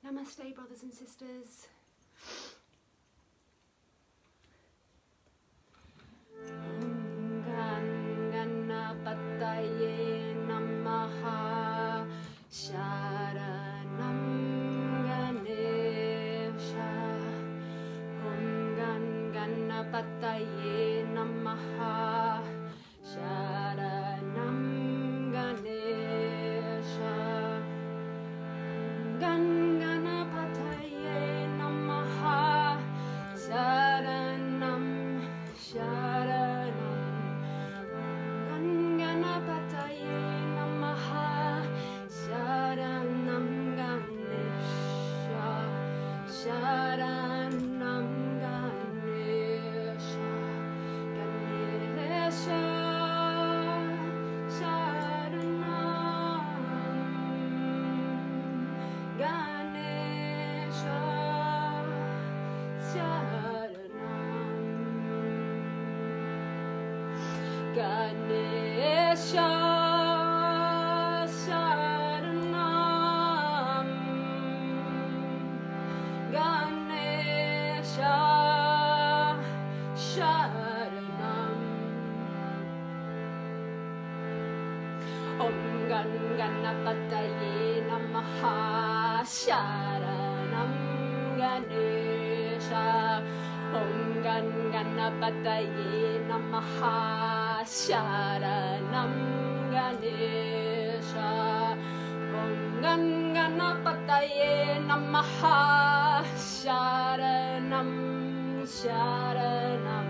Namaste, brothers and sisters. Om Ganapataye Namaha Sharanam Ganesha. Om Ganapataye Namaha Sharanam Ganesha. Ganapataye Namaha Sharanam Sharanam. Ganapataye Namaha Sharanam Ganesha. Sharanam Ganesha. Ganesha. Ganesha Sharanam. Ganesha Sharanam. Om Ganapataye Namaha Sharanam Ganesha. Om Ganapataye Namaha Sharanam Ganesha. Om Ganapataye Namaha Sharanam Sharanam.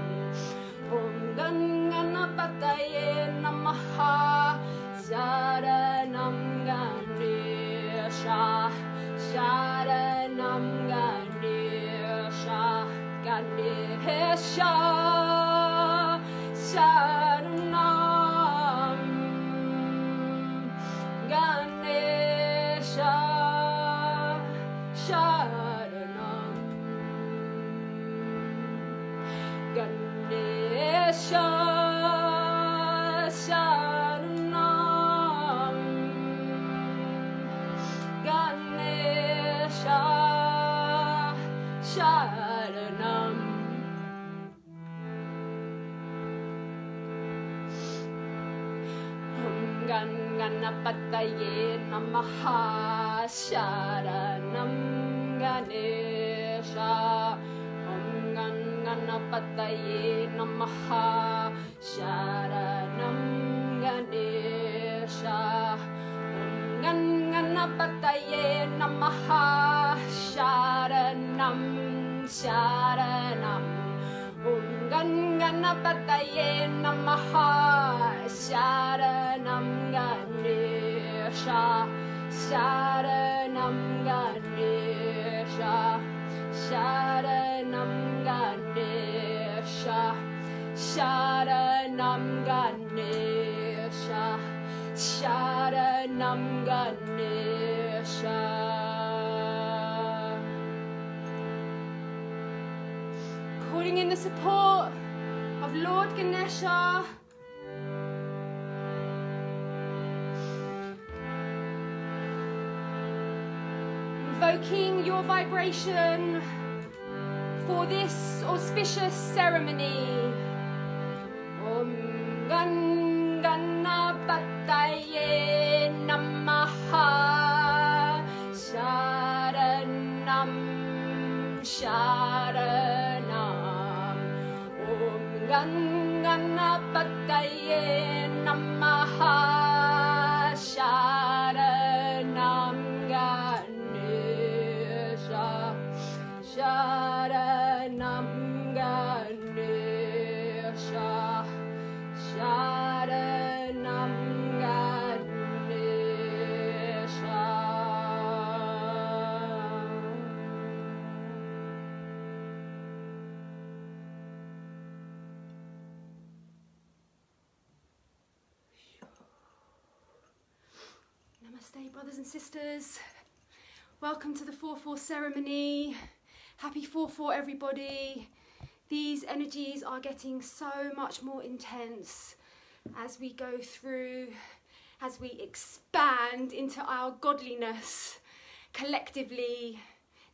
Om Ganapataye Namaha Sharanam Ganesha. Sharanam Ganesha. Ganesha Sharanam. Ganesha Sharanam. Ganesha Sharanam. Ganesha Sharanam. Om Ganapataye Namaha Sharanam Ganesha. Om Ganapataye Namaha Sharanam Ganesha. Om Ganapataye Namaha Sharanam Sharanam. Om Ganapataye Namaha Sharanam Ganesha. Sharanam Ganesha. Sharanam Ganesha. Sharanam Ganesha. Sharanam Ganesha. Calling in the support of Lord Ganesha. Invoking your vibration for this auspicious ceremony. Om Ganapataye Namaha Sharanam Sharanam. Om Ganapataye Namaha Sharanam Ganesha. Sharanam Ganesha. Sharanam Ganesha. Namaste, brothers and sisters. Welcome to the 4-4 ceremony. Happy 4-4, everybody. These energies are getting so much more intense as we go through, as we expand into our godliness. collectively,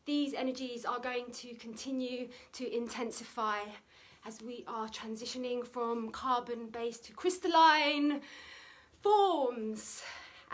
these energies are going to continue to intensify as we are transitioning from carbon-based to crystalline forms.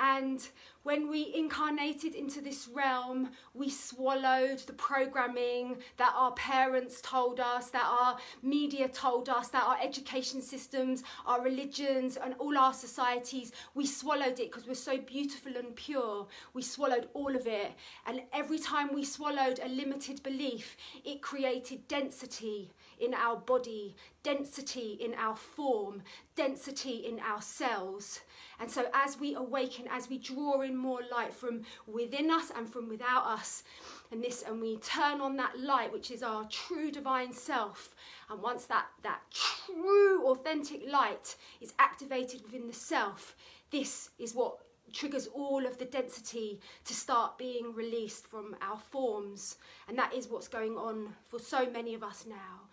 And when we incarnated into this realm, we swallowed the programming that our parents told us, that our media told us, that our education systems, our religions and all our societies, we swallowed it because we're so beautiful and pure. We swallowed all of it. And every time we swallowed a limited belief, it created density in our body, density in our form, density in our cells. And so as we awaken, as we draw in more light from within us and from without us, and we turn on that light, which is our true divine self, and once that true authentic light is activated within the self, this is what triggers all of the density to start being released from our forms. And that is what's going on for so many of us now.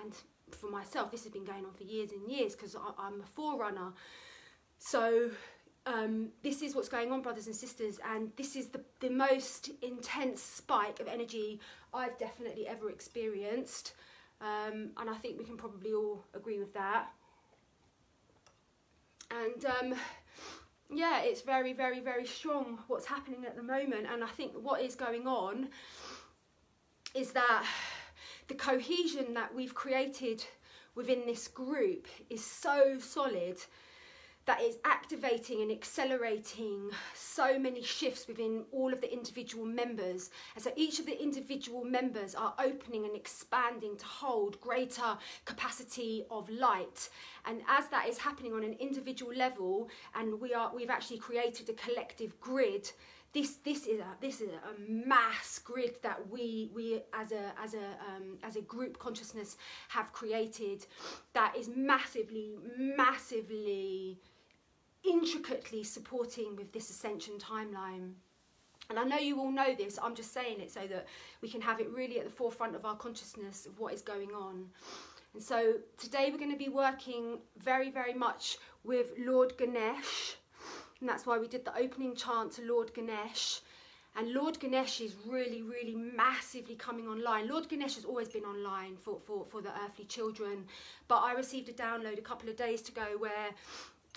And for myself, this has been going on for years and years, because I'm a forerunner. So this is what's going on, brothers and sisters, and this is the most intense spike of energy I've definitely ever experienced, and I think we can probably all agree with that. And yeah, it's very, very, very strong what's happening at the moment. And I think what is going on is that the cohesion that we've created within this group is so solid that it's activating and accelerating so many shifts within all of the individual members. And so each of the individual members are opening and expanding to hold greater capacity of light. And as that is happening on an individual level, and we've actually created a collective grid, this is a mass grid that we as a group consciousness have created, that is massively intricately supporting with this ascension timeline. And I know you all know this, I'm just saying it so that we can have it really at the forefront of our consciousness of what is going on. And so today we're going to be working very, very much with Lord Ganesh, and that's why we did the opening chant to Lord Ganesh. And Lord Ganesh is really, really massively coming online. Lord Ganesh has always been online for the earthly children, but I received a download a couple of days ago where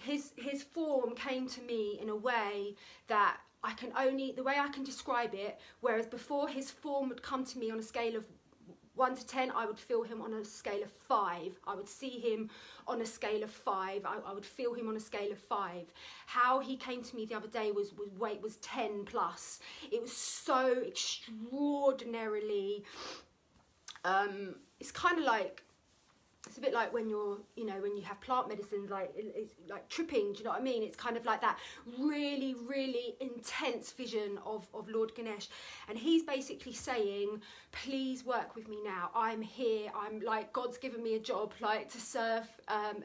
his form came to me in a way that the way I can describe it, whereas before his form would come to me on a scale of 1 to 10, I would feel him on a scale of 5. I would see him on a scale of 5. I would feel him on a scale of 5. How he came to me the other day was 10 plus. It was so extraordinarily, it's kind of like, it's a bit like when you're, when you have plant medicines, it's like tripping, do you know what I mean? It's kind of like that really, really intense vision of Lord Ganesh. And he's basically saying, please work with me now. I'm here. I'm like, God's given me a job, like to serve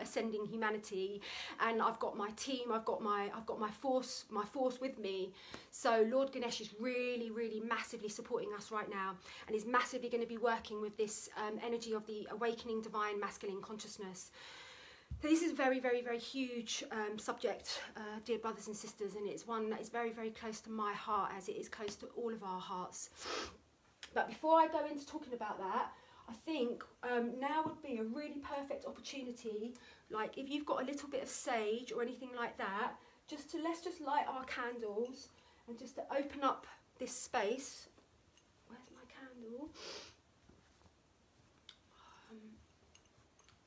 ascending humanity. And I've got my team, I've got my force with me. So Lord Ganesh is really, really massively supporting us right now, and is massively going to be working with this energy of the awakening divine masculine consciousness. So this is a very, very, very huge subject, dear brothers and sisters, and it's one that is very, very close to my heart, as it is close to all of our hearts. But before I go into talking about that, I think now would be a really perfect opportunity, like if you've got a little bit of sage or anything like that, let's just light our candles and just to open up this space. Where's my candle?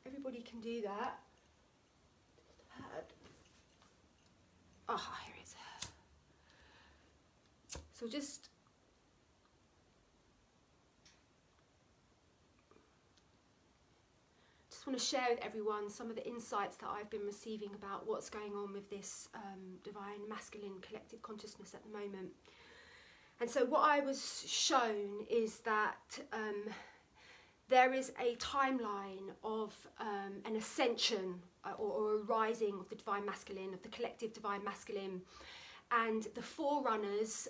Everybody can do that. Oh, here it is. So just want to share with everyone some of the insights that I've been receiving about what's going on with this divine masculine collective consciousness at the moment. And so what I was shown is that there is a timeline of an ascension or a rising of the divine masculine, of the collective divine masculine. and the forerunners,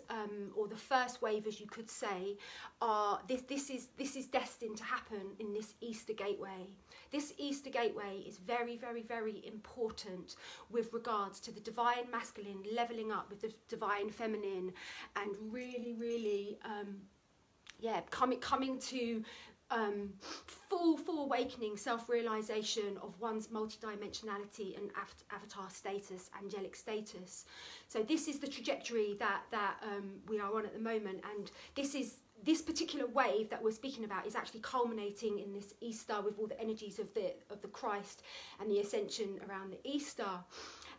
or the first wave, as you could say, are this is destined to happen in this Easter gateway. This Easter gateway is very, very, very important with regards to the divine masculine leveling up with the divine feminine, and really, really, coming to full awakening, self-realization of one's multidimensionality and avatar status, angelic status. So this is the trajectory that we are on at the moment, and this particular wave that we're speaking about is actually culminating in this Easter with all the energies of the Christ and the ascension around the Easter.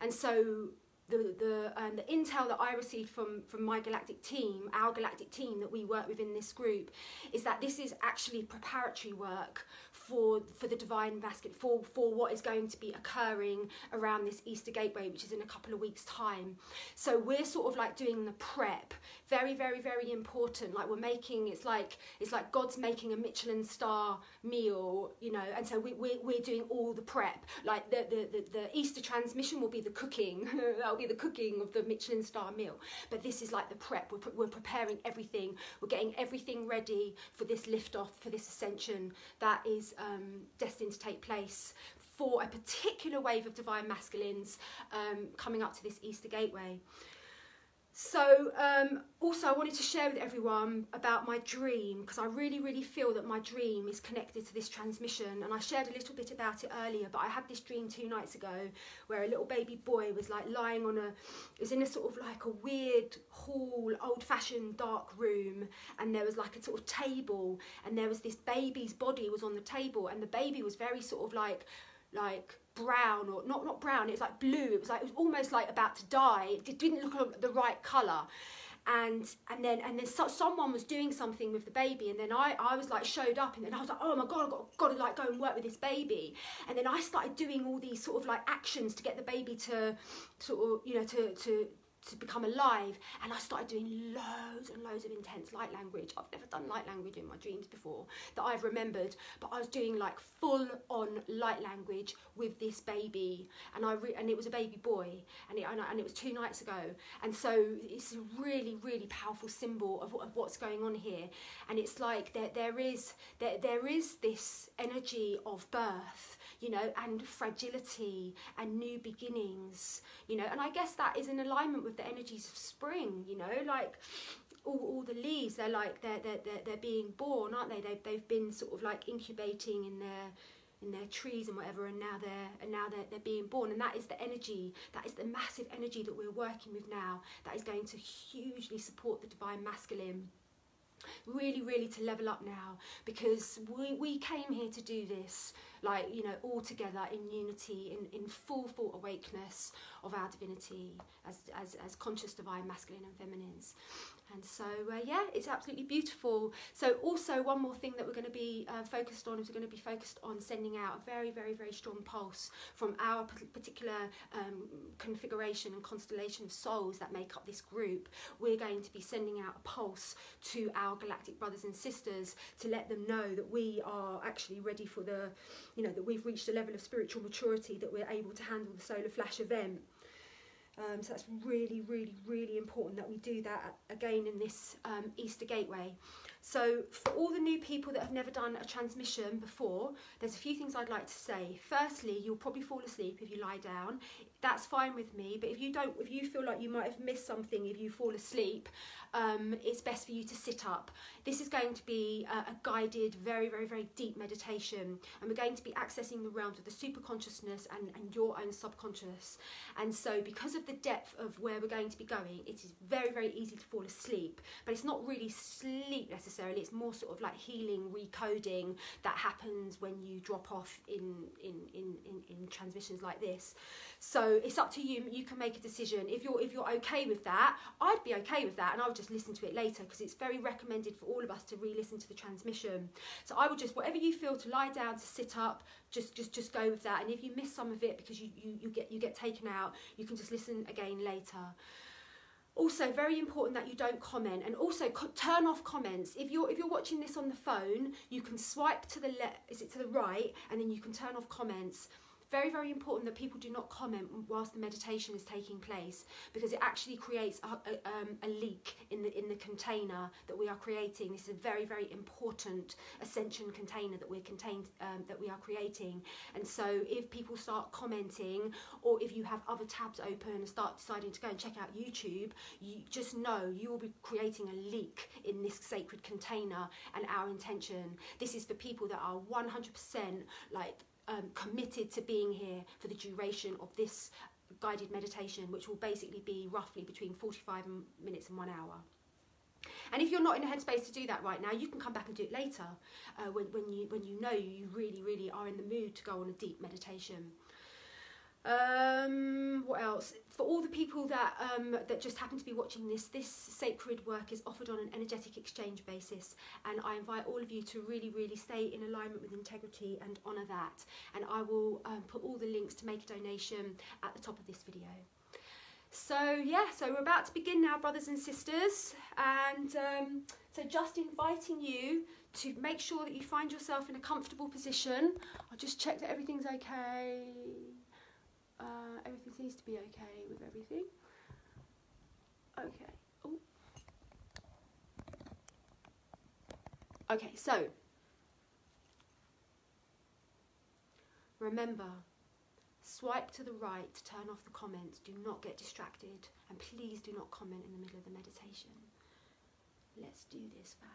And so the intel that I received from my galactic team, our galactic team that we work with in this group, is that this is actually preparatory work for the divine masculine, for what is going to be occurring around this Easter gateway, which is in a couple of weeks' time. So we're sort of like doing the prep. Very, very, very important. Like it's like God's making a Michelin star meal, you know, and so we're doing all the prep. Like the Easter transmission will be the cooking. That'll be the cooking of the Michelin star meal. But this is like the prep. We're preparing everything. We're getting everything ready for this liftoff, for this ascension that is destined to take place for a particular wave of divine masculines coming up to this Easter gateway. So also I wanted to share with everyone about my dream, because I really, really feel that my dream is connected to this transmission, and I shared a little bit about it earlier, but I had this dream 2 nights ago where a little baby boy was like lying on it was in a sort of like a weird hall, old-fashioned dark room, and there was like a sort of table, and there was this baby's body was on the table, and the baby was very sort of like brown, or not brown, it was like blue, it was almost like about to die. It didn't look the right colour, and then someone was doing something with the baby, and then I was like showed up, and then I was like, oh my god, I've got to like go and work with this baby. And then I started doing all these sort of like actions to get the baby to sort of, you know, to become alive, and I started doing loads and loads of intense light language. I've never done light language in my dreams before that I've remembered, but I was doing like full on light language with this baby, and it was a baby boy, and it was 2 nights ago, and so it's a really, really powerful symbol of what's going on here. And it's like there is this energy of birth, you know, and fragility and new beginnings, you know, and I guess that is in alignment with the energies of spring, you know, like all the leaves, they're being born, aren't they? They've been sort of like incubating in their trees and whatever, and now they're being born, and that is the energy, that is the massive energy that we're working with now, that is going to hugely support the divine masculine. Really, really to level up now, because we came here to do this, like, you know, all together in unity, in full awakeness of our divinity as conscious divine masculine and feminines. And so yeah, it's absolutely beautiful. So also one more thing that we're going to be focused on is we're going to be focused on sending out a very, very, very strong pulse from our particular configuration and constellation of souls that make up this group. We're going to be sending out a pulse to our galactic brothers and sisters to let them know that we are actually ready for the, you know, that we've reached a level of spiritual maturity, that we're able to handle the solar flash event. So that's really, really, really important that we do that again in this Easter gateway. So for all the new people that have never done a transmission before, there's a few things I'd like to say. Firstly, you'll probably fall asleep if you lie down. That's fine with me, but if you feel like you might have missed something if you fall asleep, it's best for you to sit up. This is going to be a guided, very, very, very deep meditation, and we're going to be accessing the realms of the super consciousness and your own subconscious. And so because of the depth of where we're going to be going, it is very, very easy to fall asleep, but it's not really sleep necessarily, it's more sort of like healing, recoding that happens when you drop off in transmissions like this. So it's up to you. You can make a decision. If you're okay with that, I'd be okay with that, and I would just listen to it later, because it's very recommended for all of us to re-listen to the transmission. So I would just, whatever you feel to lie down, to sit up, just go with that. And if you miss some of it because you get taken out, you can just listen again later. Also, very important that you don't comment, and also turn off comments. If you're watching this on the phone, you can swipe to the left, is it to the right, and then you can turn off comments. very, very important that people do not comment whilst the meditation is taking place, because it actually creates a leak in the container that we are creating. This is a very, very important ascension container that we are creating. And so if people start commenting, or if you have other tabs open and start deciding to go and check out YouTube, you just know you will be creating a leak in this sacred container. And our intention, this is for people that are 100% like committed to being here for the duration of this guided meditation, which will basically be roughly between 45 minutes and 1 hour. And if you're not in a headspace to do that right now, you can come back and do it later, when you know you really, really are in the mood to go on a deep meditation. What else? For all the people that that just happen to be watching this sacred work is offered on an energetic exchange basis, and I invite all of you to really, really stay in alignment with integrity and honour that. And I will put all the links to make a donation at the top of this video. So yeah, so we're about to begin now, brothers and sisters, and so just inviting you to make sure that you find yourself in a comfortable position. I'll just check that everything's okay. Everything seems to be okay with everything. Okay. Ooh. Okay, so remember, swipe to the right to turn off the comments. Do not get distracted, and please do not comment in the middle of the meditation. Let's do this, fam.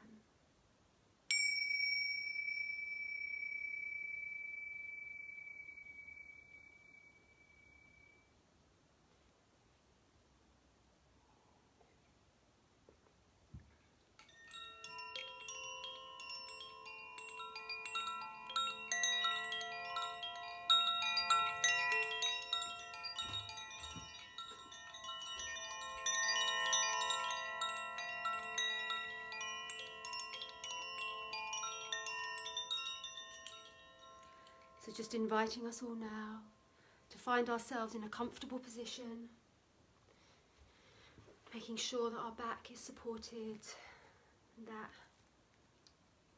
So just inviting us all now to find ourselves in a comfortable position, making sure that our back is supported, and that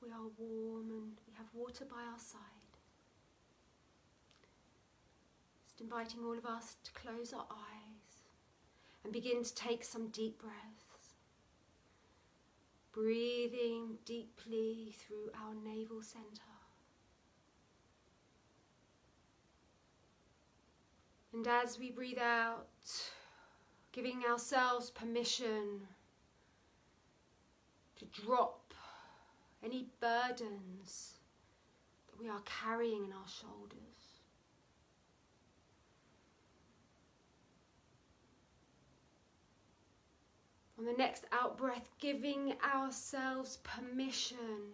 we are warm and we have water by our side. Just inviting all of us to close our eyes and begin to take some deep breaths, breathing deeply through our navel center. And as we breathe out, giving ourselves permission to drop any burdens that we are carrying in our shoulders. On the next out breath, giving ourselves permission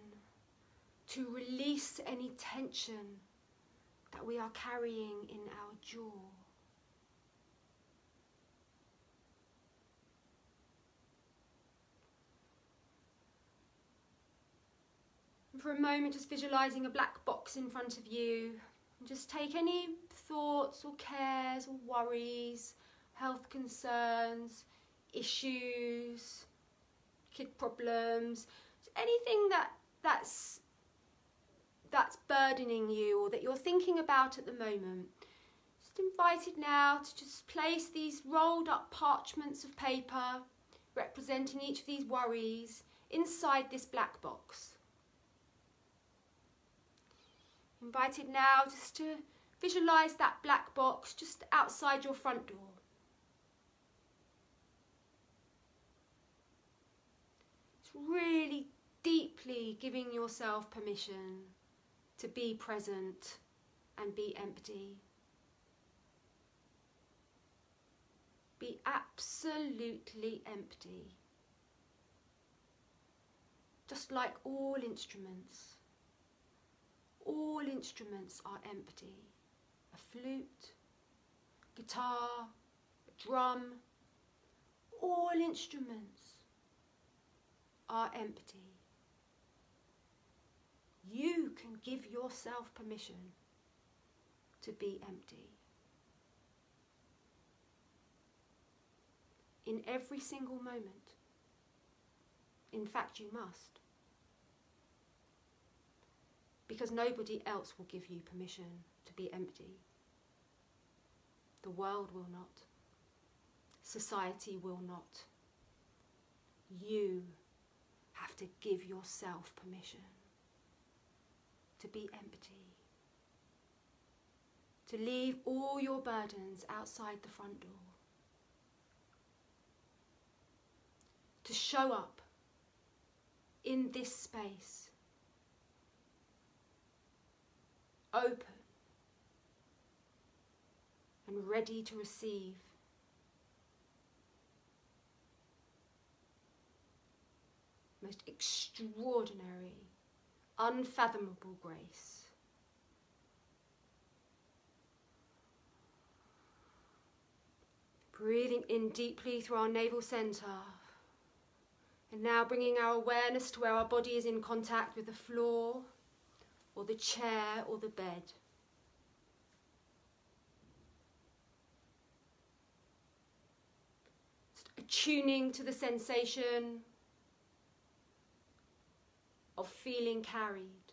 to release any tension that we are carrying in our jaw. For a moment, just visualising a black box in front of you, and just take any thoughts or cares or worries, health concerns, issues, kid problems, anything that's burdening you or that you're thinking about at the moment. Just invited now to just place these rolled up parchments of paper representing each of these worries inside this black box. Invited now just to visualise that black box just outside your front door. It's really deeply giving yourself permission to be present and be empty. Be absolutely empty. Just like all instruments. All instruments are empty. A flute, guitar, a drum, all instruments are empty. You can give yourself permission to be empty. In every single moment. In fact, you must. Because nobody else will give you permission to be empty. The world will not. Society will not. You have to give yourself permission to be empty, to leave all your burdens outside the front door, to show up in this space, open and ready to receive most extraordinary, unfathomable grace. Breathing in deeply through our navel centre, and now bringing our awareness to where our body is in contact with the floor or the chair or the bed. Just attuning to the sensation of feeling carried.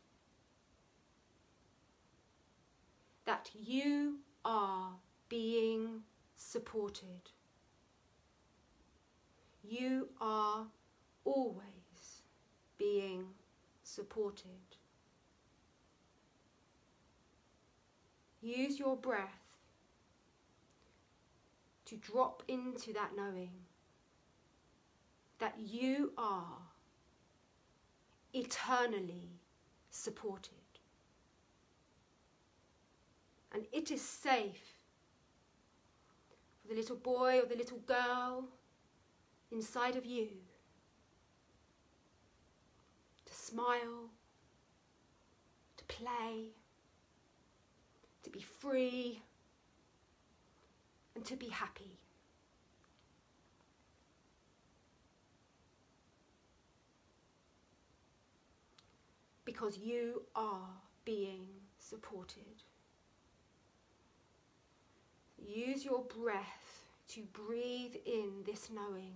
That you are being supported. You are always being supported. Use your breath to drop into that knowing that you are eternally supported. And it is safe for the little boy or the little girl inside of you to smile, to play, to be free, and to be happy. Because you are being supported. Use your breath to breathe in this knowing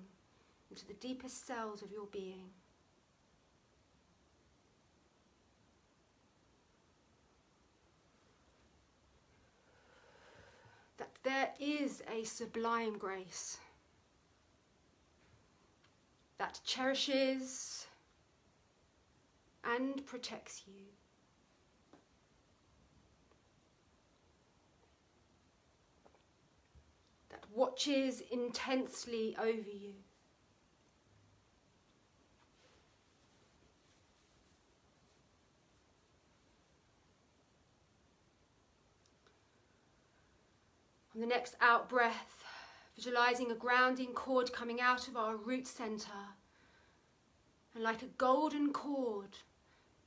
into the deepest cells of your being. That there is a sublime grace that cherishes and protects you. That watches intensely over you. On the next out breath, visualizing a grounding cord coming out of our root center. And like a golden cord,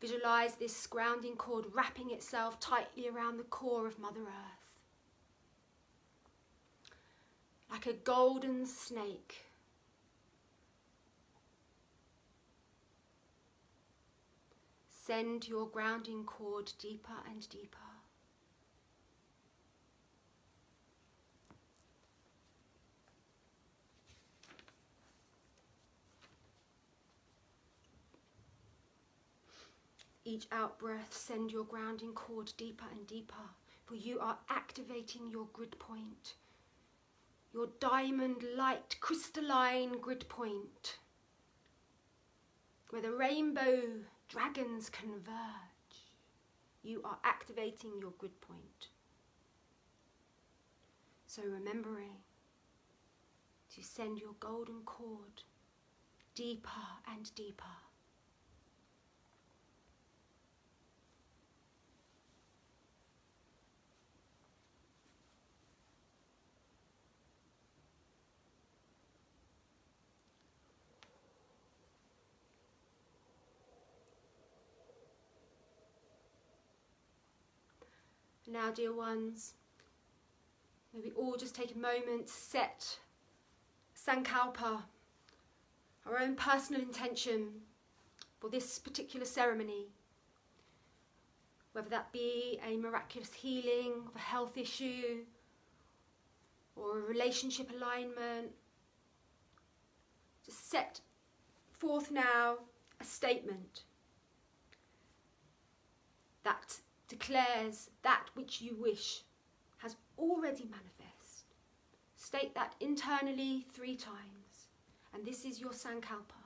visualize this grounding cord wrapping itself tightly around the core of Mother Earth. Like a golden snake. Send your grounding cord deeper and deeper. Each out breath, send your grounding cord deeper and deeper, for you are activating your grid point, your diamond light crystalline grid point, where the rainbow dragons converge. You are activating your grid point. So remembering to send your golden cord deeper and deeper. Now, dear ones, may we all just take a moment to set Sankalpa, our own personal intention for this particular ceremony, whether that be a miraculous healing of a health issue or a relationship alignment. Just set forth now a statement that declares that which you wish has already manifest. State that internally 3 times. And this is your Sankalpa.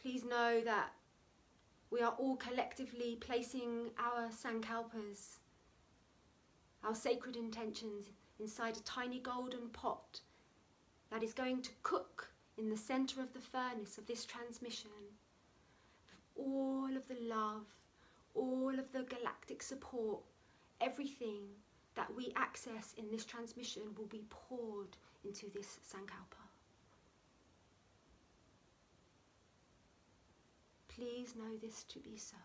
Please know that we are all collectively placing our Sankalpas, our sacred intentions, inside a tiny golden pot that is going to cook in the centre of the furnace of this transmission. All of the love, all of the galactic support, everything that we access in this transmission will be poured into this Sankalpa. Please know this to be so.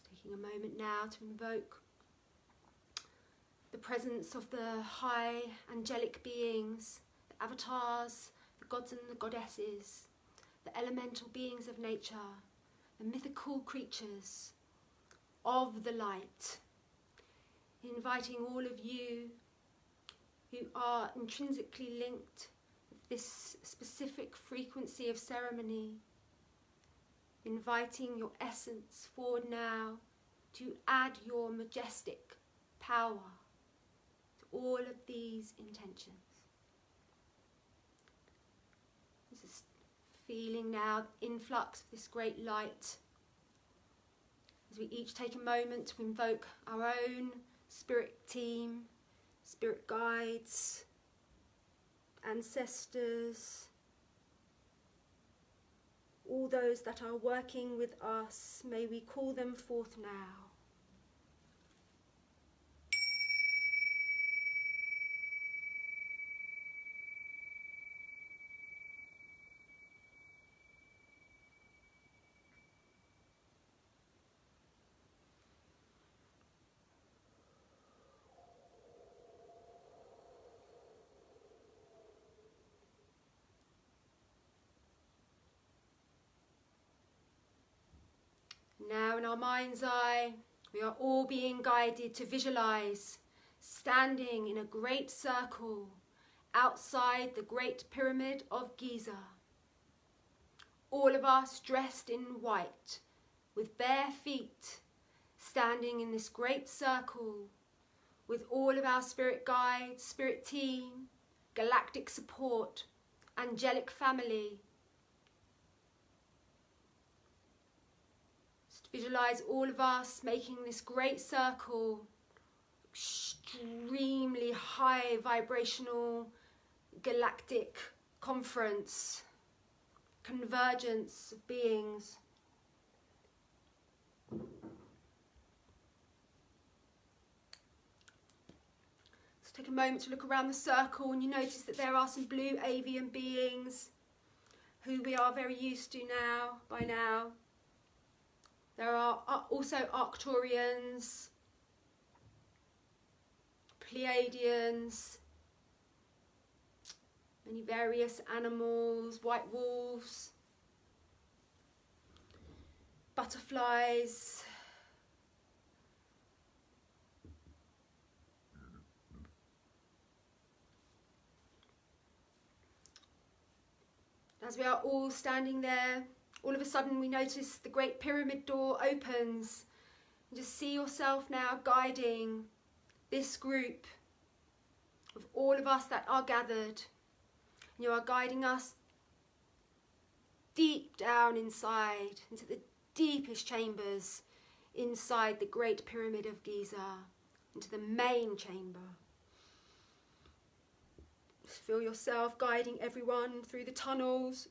Taking a moment now to invoke the presence of the high angelic beings, the avatars, the gods and the goddesses, the elemental beings of nature, the mythical creatures of the light, inviting all of you who are intrinsically linked with this specific frequency of ceremony, inviting your essence forward now to add your majestic power to all of these intentions. Feeling now the influx of this great light as we each take a moment to invoke our own spirit team, spirit guides, ancestors, all those that are working with us. May we call them forth now. Now in our mind's eye, we are all being guided to visualize standing in a great circle outside the Great Pyramid of Giza. All of us dressed in white, with bare feet, standing in this great circle with all of our spirit guides, spirit team, galactic support, angelic family. Visualize all of us making this great circle, extremely high vibrational galactic conference, convergence of beings. Let's take a moment to look around the circle, and you notice that there are some blue avian beings who we are very used to now, by now. There are also Arcturians, Pleiadians, many various animals, white wolves, butterflies, as we are all standing there, all of a sudden we notice the Great Pyramid door opens. And just see yourself now guiding this group of all of us that are gathered. And you are guiding us deep down inside, into the deepest chambers inside the Great Pyramid of Giza, into the main chamber. Just feel yourself guiding everyone through the tunnels.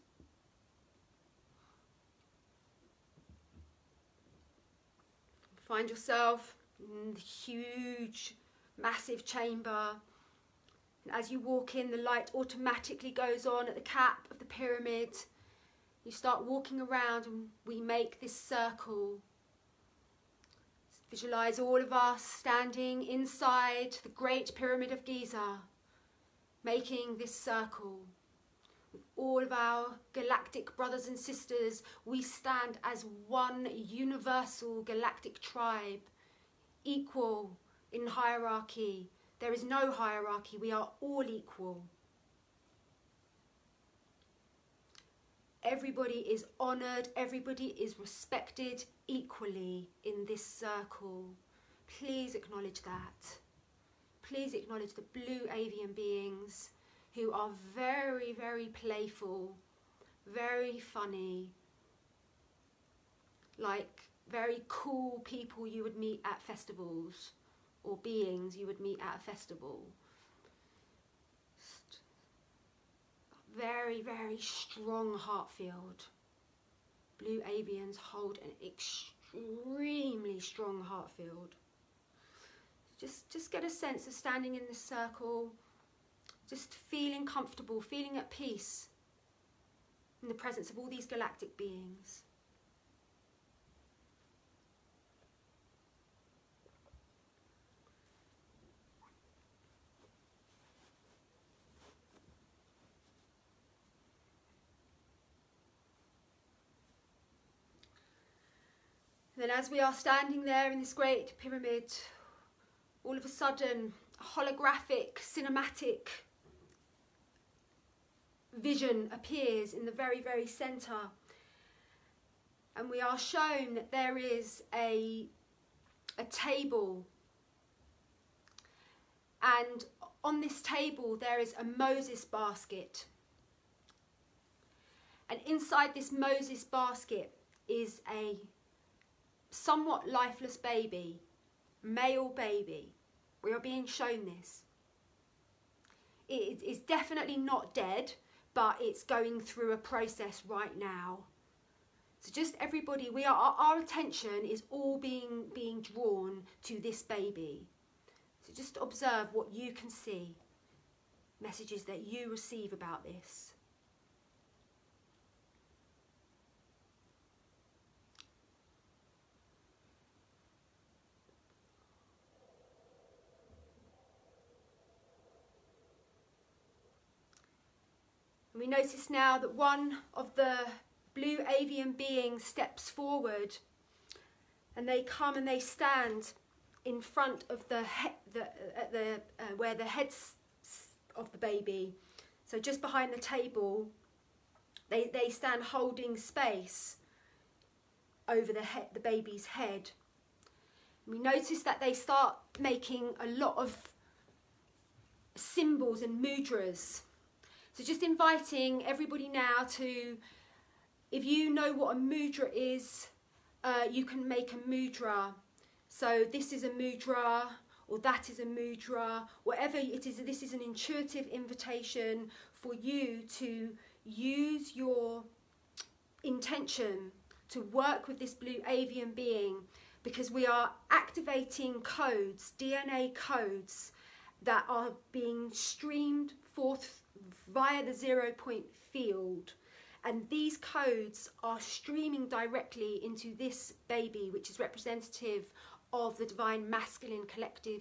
Find yourself in the huge, massive chamber. And as you walk in, the light automatically goes on at the cap of the pyramid. You start walking around and we make this circle. Visualize all of us standing inside the Great Pyramid of Giza, making this circle. With all of our galactic brothers and sisters, we stand as one universal galactic tribe, equal in hierarchy. There is no hierarchy, we are all equal. Everybody is honoured, everybody is respected equally in this circle. Please acknowledge that. Please acknowledge the blue avian beings who are very, very playful, very funny, like very cool people you would meet at festivals, or beings you would meet at a festival. Very, very strong heart field. Blue avians hold an extremely strong heart field. Just get a sense of standing in this circle, just feeling comfortable, feeling at peace in the presence of all these galactic beings. Then as we are standing there in this great pyramid, all of a sudden a holographic, cinematic vision appears in the very, very centre. And we are shown that there is a table. And on this table there is a Moses basket. And inside this Moses basket is a somewhat lifeless baby, male baby. We are being shown this. It is definitely not dead, but it's going through a process right now. So just everybody, our attention is all being drawn to this baby. So just observe what you can see, messages that you receive about this. We notice now that one of the blue avian beings steps forward, and they come and they stand in front of where the head's of the baby. So just behind the table, they stand holding space over the baby's head. And we notice that they start making a lot of symbols and mudras. So just inviting everybody now to, if you know what a mudra is, you can make a mudra. So this is a mudra, or that is a mudra, whatever it is. This is an intuitive invitation for you to use your intention to work with this blue avian being, because we are activating codes, DNA codes, that are being streamed forth via the 0 point field, and these codes are streaming directly into this baby, which is representative of the divine masculine collective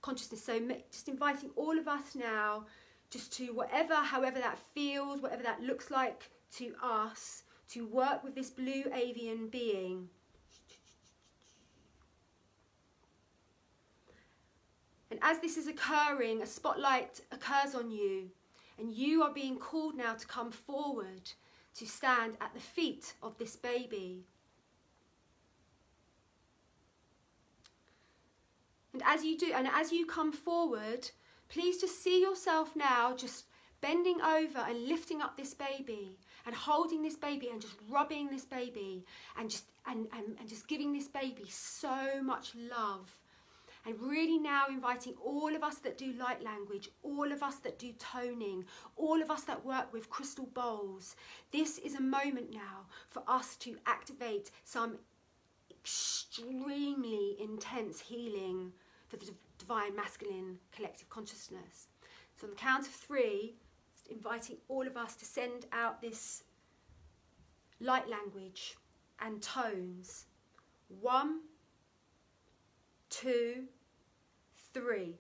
consciousness. So just inviting all of us now, just to however that feels, whatever that looks like to us, to work with this blue avian being. And as this is occurring, a spotlight occurs on you, and you are being called now to come forward, to stand at the feet of this baby. And as you do, and as you come forward, please just see yourself now just bending over and lifting up this baby and holding this baby and just rubbing this baby and just giving this baby so much love. And really now inviting all of us that do light language, all of us that do toning, all of us that work with crystal bowls. This is a moment now for us to activate some extremely intense healing for the divine masculine collective consciousness. So on the count of 3, inviting all of us to send out this light language and tones. 1, 2, 3.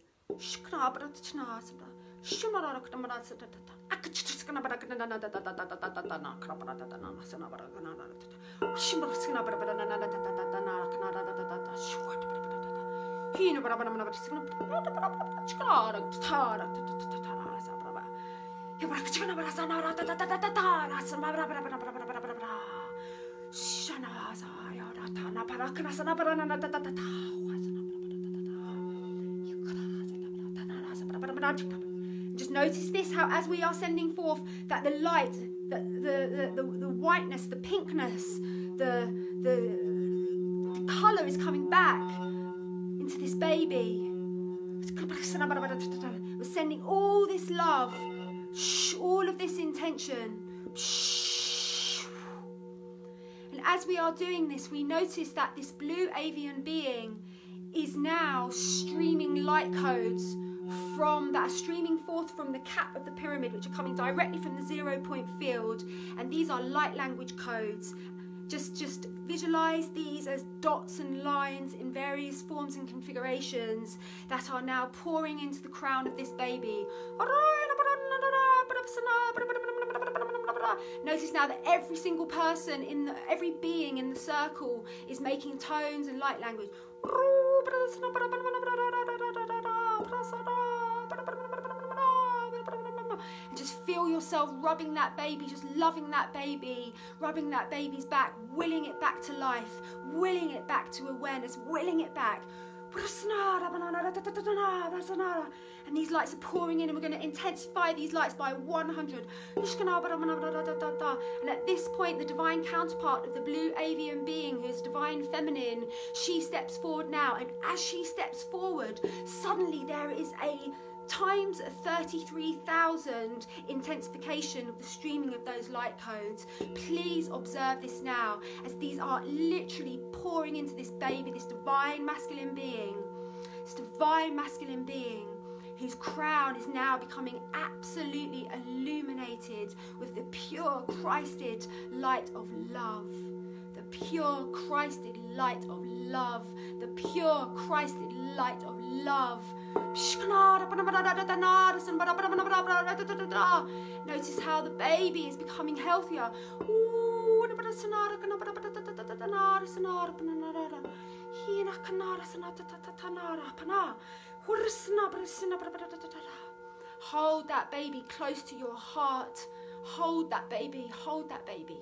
Just notice this, how as we are sending forth that the light, the whiteness, the pinkness, the colour is coming back into this baby. We're sending all this love, all of this intention. And as we are doing this, we notice that this blue avian being is now streaming light codes that are streaming forth from the cap of the pyramid, which are coming directly from the 0 point field, and these are light language codes. Just visualize these as dots and lines in various forms and configurations that are now pouring into the crown of this baby. Notice now that every single person every being in the circle is making tones and light language. And just feel yourself rubbing that baby, just loving that baby, rubbing that baby's back, willing it back to life, willing it back to awareness, willing it back. And these lights are pouring in, and we're going to intensify these lights by 100. And at this point, the divine counterpart of the blue avian being, who is divine feminine, she steps forward now. And as she steps forward, suddenly there is a times 33,000 intensification of the streaming of those light codes. Please observe this now, as these are literally pouring into this baby, this divine masculine being, whose crown is now becoming absolutely illuminated with the pure Christed light of love. The pure Christed light of love. The pure Christed light of love. Notice how the baby is becoming healthier. Hold that baby close to your heart. Hold that baby. Hold that baby.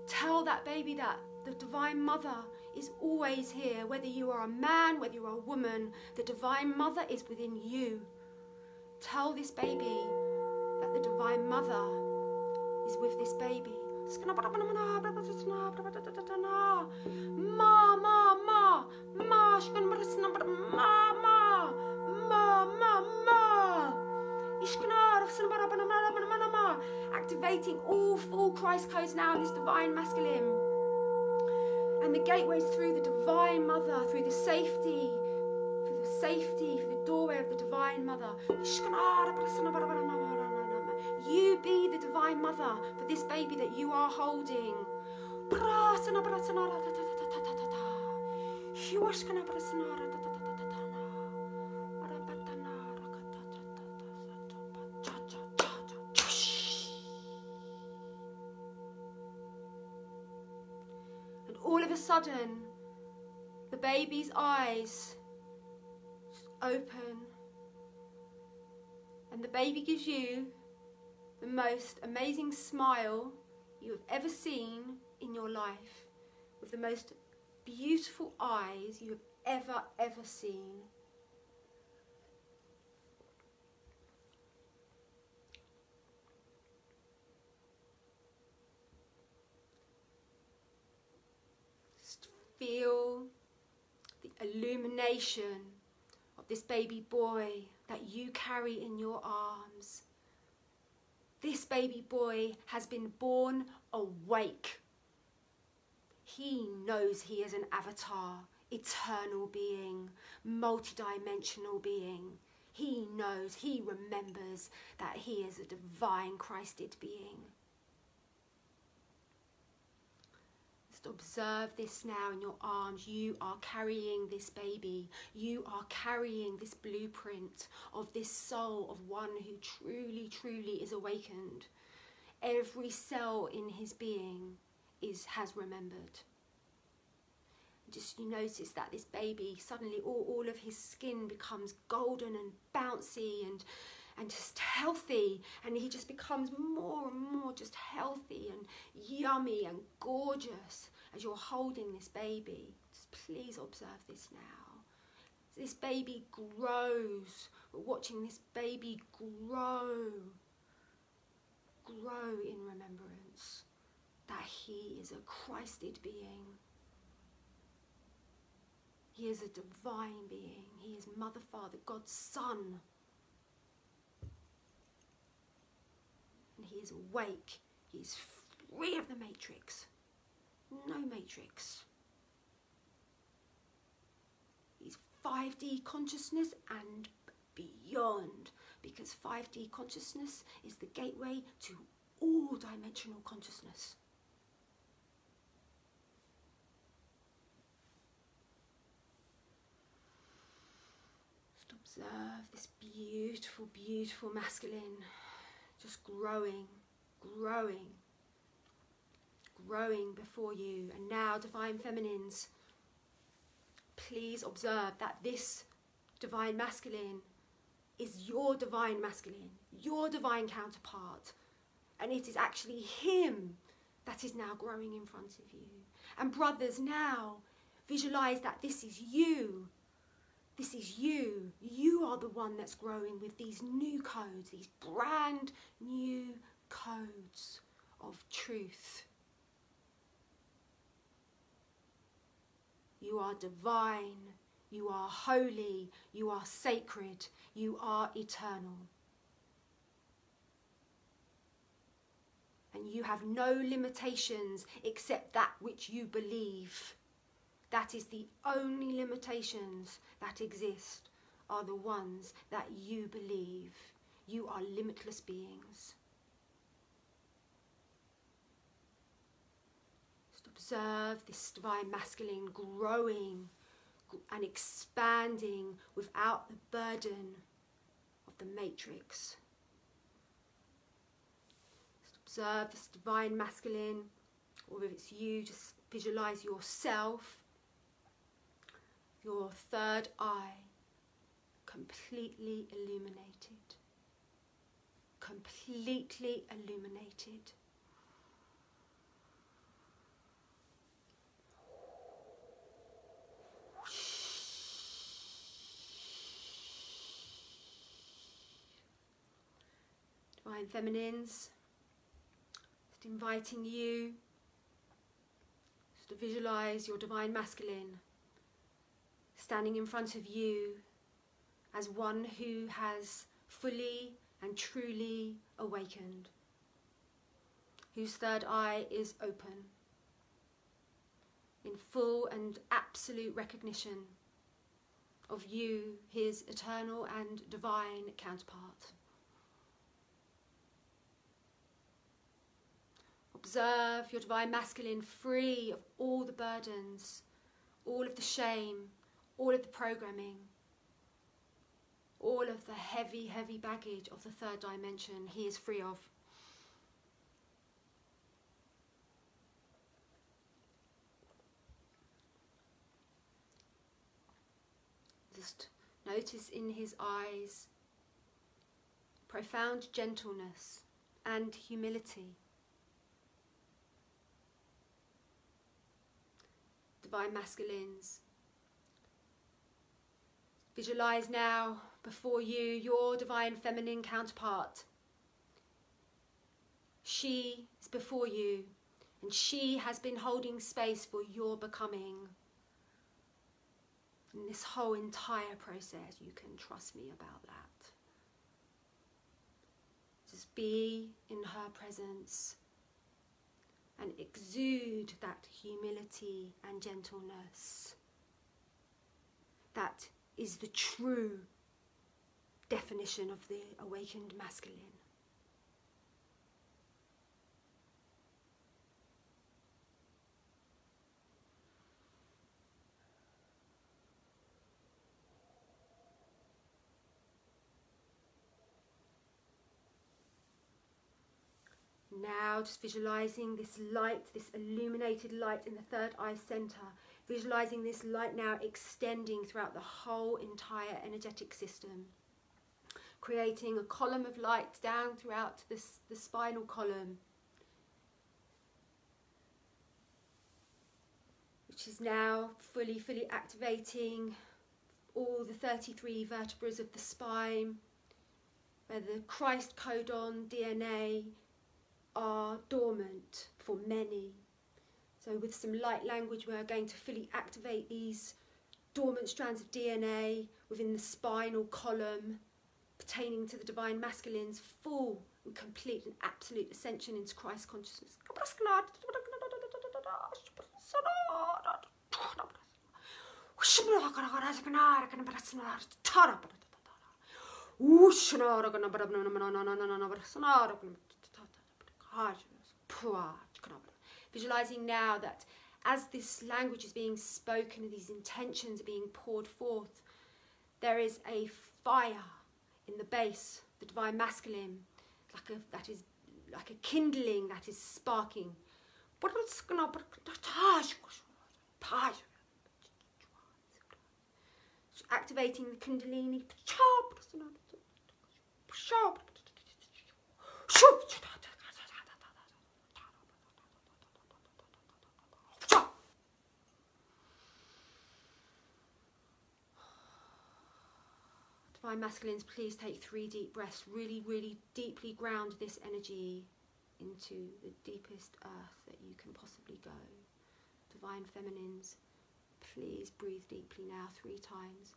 Tell that baby that the Divine Mother is always here. Whether you are a man, whether you are a woman, the Divine Mother is within you. Tell this baby that the Divine Mother is with this baby. Ma, ma, ma, ma, ma, activating all full Christ codes now in this divine masculine. And the gateways through the Divine Mother, through the safety, through the doorway of the Divine Mother. You be the Divine Mother for this baby that you are holding. And all of a sudden, the baby's eyes open, and the baby gives you the most amazing smile you have ever seen in your life, with the most beautiful eyes you have ever seen. Just feel the illumination of this baby boy that you carry in your arms. This baby boy has been born awake. He knows he is an avatar, eternal being, multidimensional being. He knows, he remembers that he is a divine Christed being. Just observe this now in your arms. You are carrying this baby. You are carrying this blueprint of this soul of one who truly, truly is awakened. Every cell in his being has remembered. Just you notice that this baby, suddenly all of his skin becomes golden and bouncy and just healthy, and he just becomes more and more just healthy and yummy and gorgeous as you're holding this baby. Just please observe this now. This baby grows. We're watching this baby grow in remembrance that he is a Christed being. He is a divine being. He is Mother, Father, God's Son. And he is awake. He is free of the matrix. No matrix. He's 5D consciousness and beyond, because 5D consciousness is the gateway to all dimensional consciousness. Just observe this beautiful, beautiful masculine just growing before you. And now, divine feminines, please observe that this divine masculine is your divine masculine, your divine counterpart, and it is actually him that is now growing in front of you. And brothers, now visualize that this is you. This is you. You are the one that's growing with these new codes, these brand new codes of truth. You are divine. You are holy. You are sacred. You are eternal. And you have no limitations except that which you believe. That is the only limitations that exist, are the ones that you believe. You are limitless beings. Just observe this divine masculine growing and expanding without the burden of the matrix. Just observe this divine masculine, or if it's you, just visualize yourself, your third eye, completely illuminated. Completely illuminated. Divine feminines, just inviting you just to visualize your divine masculine standing in front of you as one who has fully and truly awakened, whose third eye is open, in full and absolute recognition of you, his eternal and divine counterpart. Observe your divine masculine free of all the burdens, all of the shame, all of the programming, all of the heavy, heavy baggage of the third dimension he is free of. Just notice in his eyes profound gentleness and humility. Divine masculines, visualize now before you your divine feminine counterpart. She is before you, and she has been holding space for your becoming. In this whole entire process, you can trust me about that. Just be in her presence and exude that humility and gentleness. That is the true definition of the awakened masculine. now just visualizing this light, this illuminated light in the third eye center. Visualizing this light now extending throughout the whole entire energetic system. Creating a column of light down throughout the spinal column, which is now fully activating all the 33 vertebrae of the spine, where the Christ codon DNA are dormant for many. So with some light language, we're going to fully activate these dormant strands of DNA within the spinal column, pertaining to the divine masculine's full and complete and absolute ascension into Christ consciousness. Visualizing now that as this language is being spoken and these intentions are being poured forth, there is a fire in the base, the divine masculine, that is like a kindling that is sparking. Activating the kundalini. Divine masculines, please take 3 deep breaths. Really deeply ground this energy into the deepest earth that you can possibly go. Divine feminines, please breathe deeply now 3 times.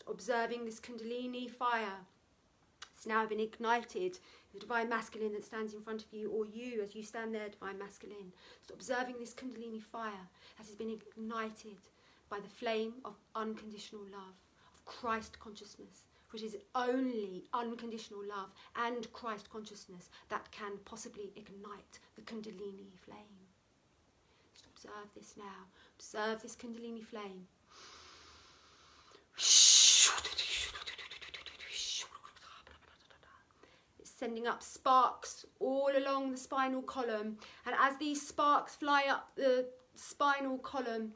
Observing this kundalini fire. It's now been ignited. The divine masculine that stands in front of you, or you as you stand there, divine masculine. Just observing this kundalini fire that has been ignited by the flame of unconditional love, of Christ consciousness, which is only unconditional love and Christ consciousness that can possibly ignite the kundalini flame. Just observe this now. Observe this kundalini flame. Sending up sparks all along the spinal column, and as these sparks fly up the spinal column,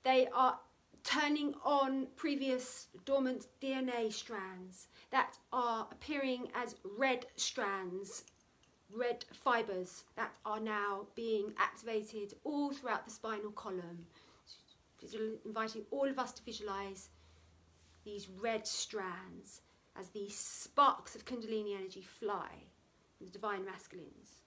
they are turning on previous dormant DNA strands that are appearing as red strands, red fibres that are now being activated all throughout the spinal column. Inviting all of us to visualize these red strands as these sparks of kundalini energy fly, the divine masculines.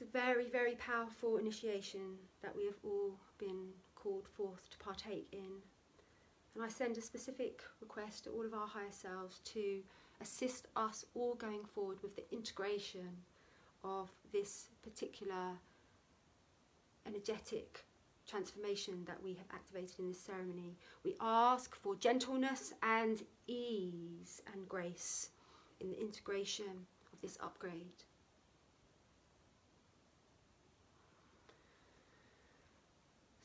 It's a very powerful initiation that we have all been called forth to partake in. And I send a specific request to all of our higher selves to assist us all going forward with the integration of this particular energetic transformation that we have activated in this ceremony. We ask for gentleness and ease and grace in the integration of this upgrade.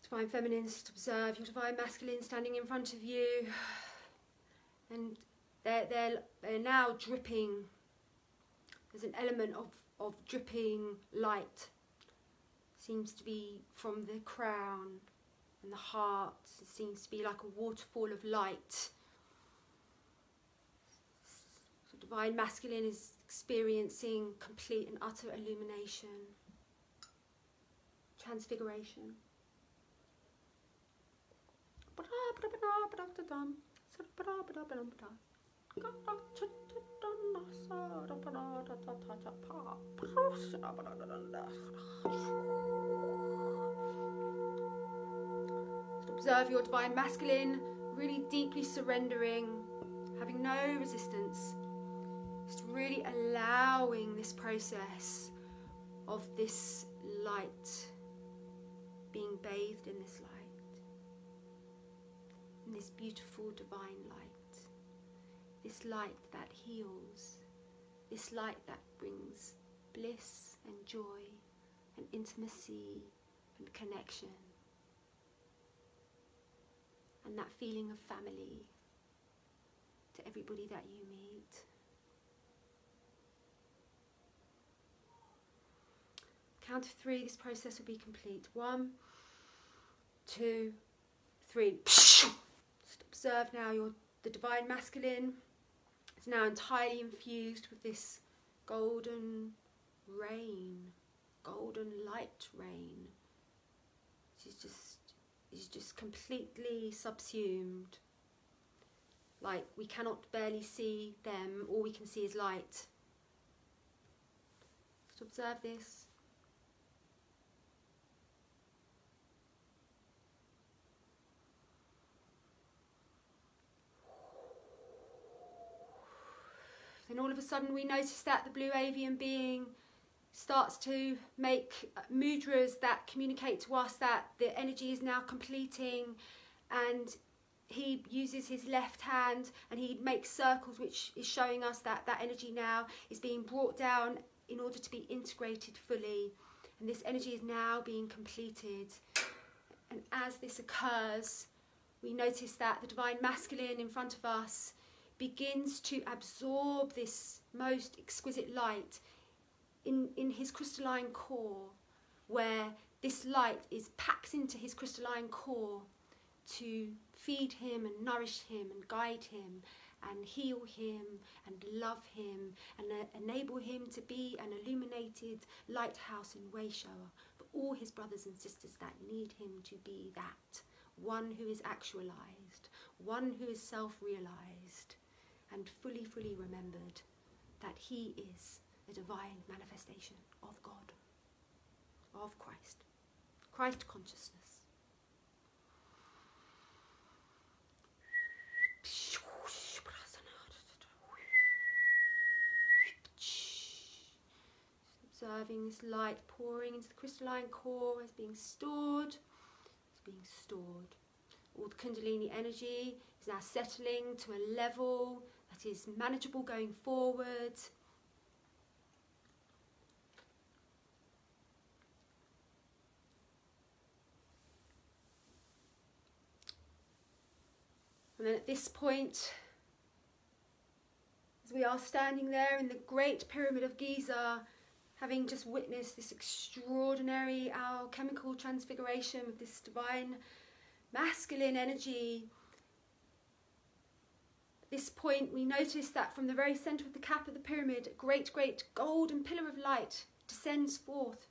Divine feminines, observe your divine masculine standing in front of you, and they're now dripping. There's an element of dripping light. Seems to be from the crown and the heart. It seems to be like a waterfall of light. So divine masculine is experiencing complete and utter illumination, transfiguration. Observe your divine masculine, really deeply surrendering, having no resistance. Just really allowing this process of this light, being bathed in this light, in this beautiful divine light, this light that heals, this light that brings bliss and joy and intimacy and connection, and that feeling of family to everybody that you meet. Count of 3, this process will be complete. 1, 2, 3. Just observe now the divine masculine is now entirely infused with this golden rain, golden light rain. Is just completely subsumed. Like we cannot barely see them, all we can see is light. Just observe this. Then all of a sudden we notice that the blue avian being starts to make mudras that communicate to us that the energy is now completing, and he uses his left hand and he makes circles, which is showing us that that energy now is being brought down in order to be integrated fully, and this energy is now being completed. And as this occurs, we notice that the divine masculine in front of us begins to absorb this most exquisite light in his crystalline core, where this light is packed into his crystalline core to feed him and nourish him and guide him and heal him and love him and enable him to be an illuminated lighthouse and way shower for all his brothers and sisters that need him to be that. One who is actualized, one who is self-realized and fully remembered that he is a divine manifestation of God, of Christ, Christ consciousness. Observing this light pouring into the crystalline core as being stored, it's being stored. All the Kundalini energy is now settling to a level that is manageable going forward. And then at this point, as we are standing there in the Great Pyramid of Giza, having just witnessed this extraordinary alchemical transfiguration with this divine masculine energy, at this point we notice that from the very centre of the cap of the pyramid, a great golden pillar of light descends forth.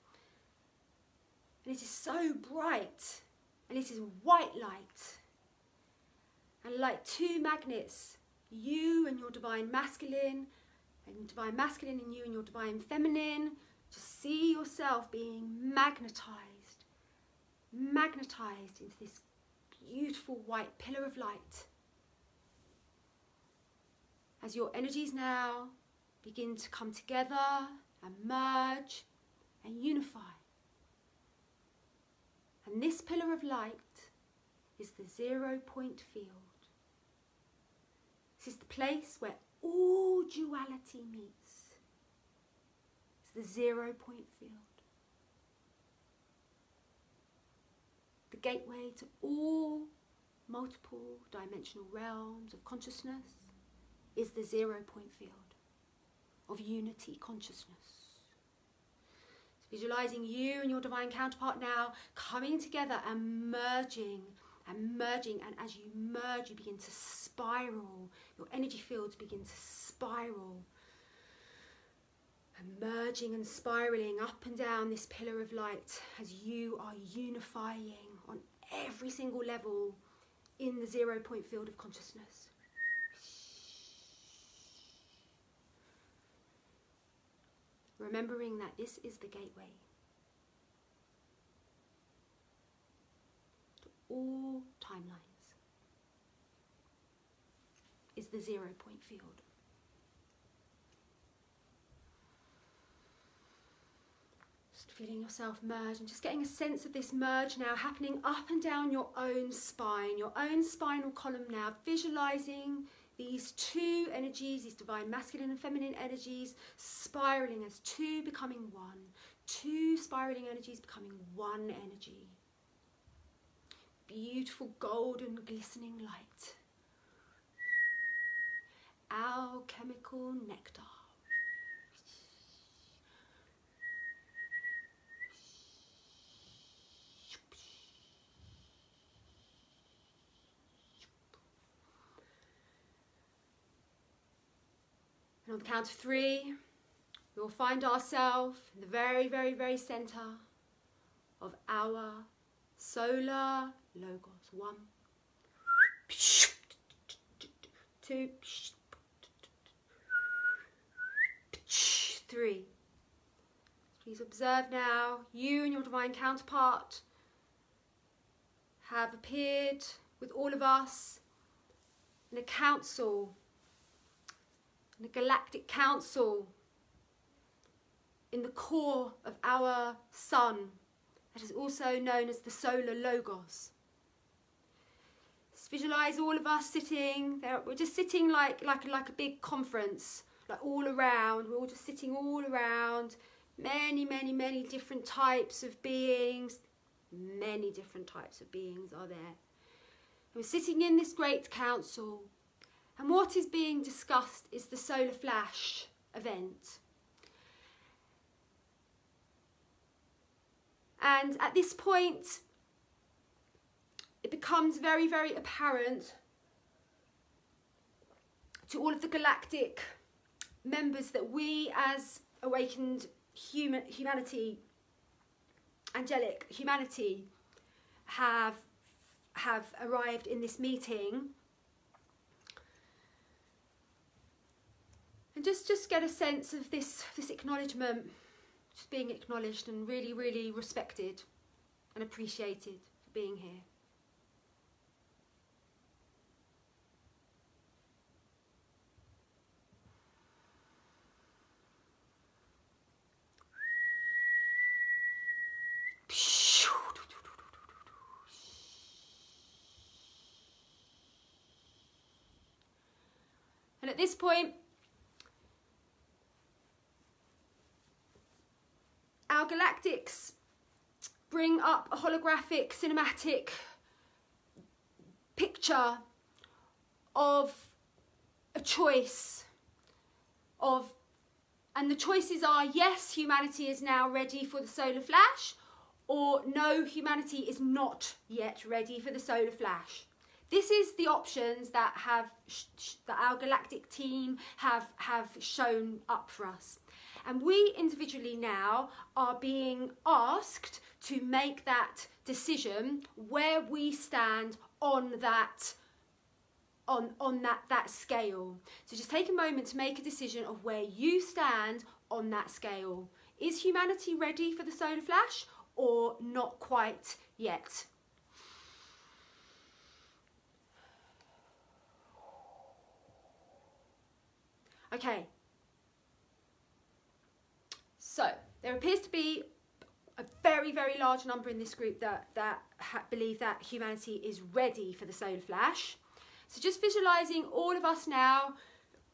And it is so bright, and it is white light. And like two magnets, you and your divine masculine, and divine masculine in you and your divine feminine, just see yourself being magnetized into this beautiful white pillar of light. As your energies now begin to come together and merge and unify. And this pillar of light is the 0 point field. This is the place where all duality meets. It's the 0 point field. The gateway to all multiple dimensional realms of consciousness is the 0 point field of unity consciousness. So visualizing you and your divine counterpart now coming together and merging, and as you merge you begin to spiral. Your energy fields begin to spiral, and merging and spiraling up and down this pillar of light as you are unifying on every single level in the 0 point field of consciousness. remembering that this is the gateway to all timelines, is the 0 point field. Just feeling yourself merge and just getting a sense of this merge now happening up and down your own spine, your own spinal column now, visualizing these two energies, these divine masculine and feminine energies, spiraling as two becoming one. Two spiraling energies becoming one energy. Beautiful golden glistening light. Alchemical nectar. And on the count of 3, we will find ourselves in the very, very, very center of our solar logos. 1, 2, 3. Please observe now, you and your divine counterpart have appeared with all of us in a council, in a galactic council, in the core of our sun, that is also known as the solar logos. Just visualize all of us sitting there. We're just sitting like a big conference, like all around. We're all just sitting all around. Many, many, many different types of beings. Many different types of beings are there. And we're sitting in this great council. And what is being discussed is the solar flash event. And at this point, it becomes very, very apparent to all of the galactic members that we as awakened humanity, angelic humanity, have arrived in this meeting. And just get a sense of this acknowledgement, just being acknowledged and really, really respected and appreciated for being here. And at this point, our galactics bring up a holographic cinematic picture of a choice and the choices are: yes, humanity is now ready for the solar flash, or no, humanity is not yet ready for the solar flash. This is the options that our galactic team have shown up for us. And we individually now are being asked to make that decision where we stand on that scale. So just take a moment to make a decision of where you stand on that scale. Is humanity ready for the solar flash or not quite yet? Okay. So there appears to be a very, very large number in this group that believe that humanity is ready for the solar flash. So just visualizing all of us now,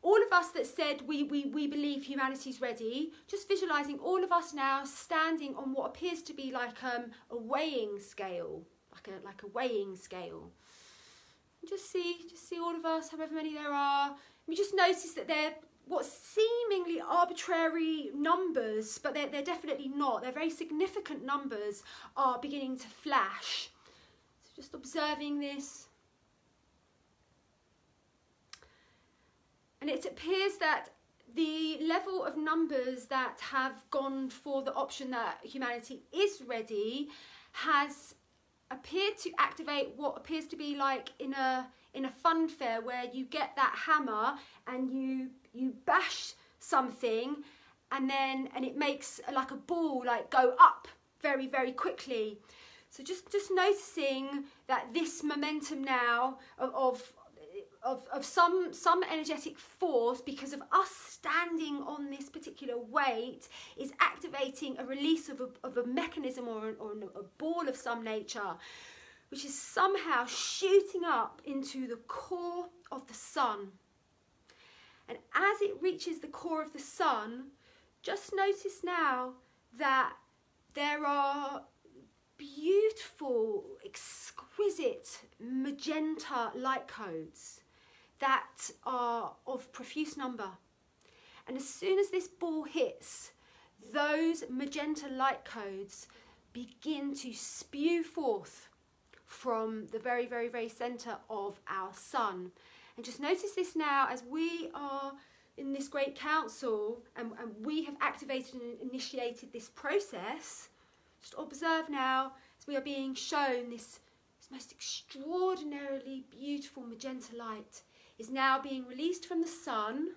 all of us that said we believe humanity's ready, just visualizing all of us now standing on what appears to be like a weighing scale, like a weighing scale. And just see all of us, however many there are. We just notice that they're what seemingly arbitrary numbers, but they're definitely not. They're very significant numbers are beginning to flash. So just observing this. And it appears that the level of numbers that have gone for the option that humanity is ready has appeared to activate what appears to be like in a fun fair, where you get that hammer and you bash something and it makes like a ball like go up very, very quickly. So just noticing that this momentum now of some energetic force, because of us standing on this particular weight, is activating a release of a mechanism or a ball of some nature, which is somehow shooting up into the core of the sun. And as it reaches the core of the sun, just notice now that there are beautiful, exquisite magenta light codes that are of profuse number. And as soon as this ball hits, those magenta light codes begin to spew forth from the very, very, very center of our sun. And just notice this now as we are in this great council and we have activated and initiated this process. Just observe now as we are being shown this most extraordinarily beautiful magenta light is now being released from the sun.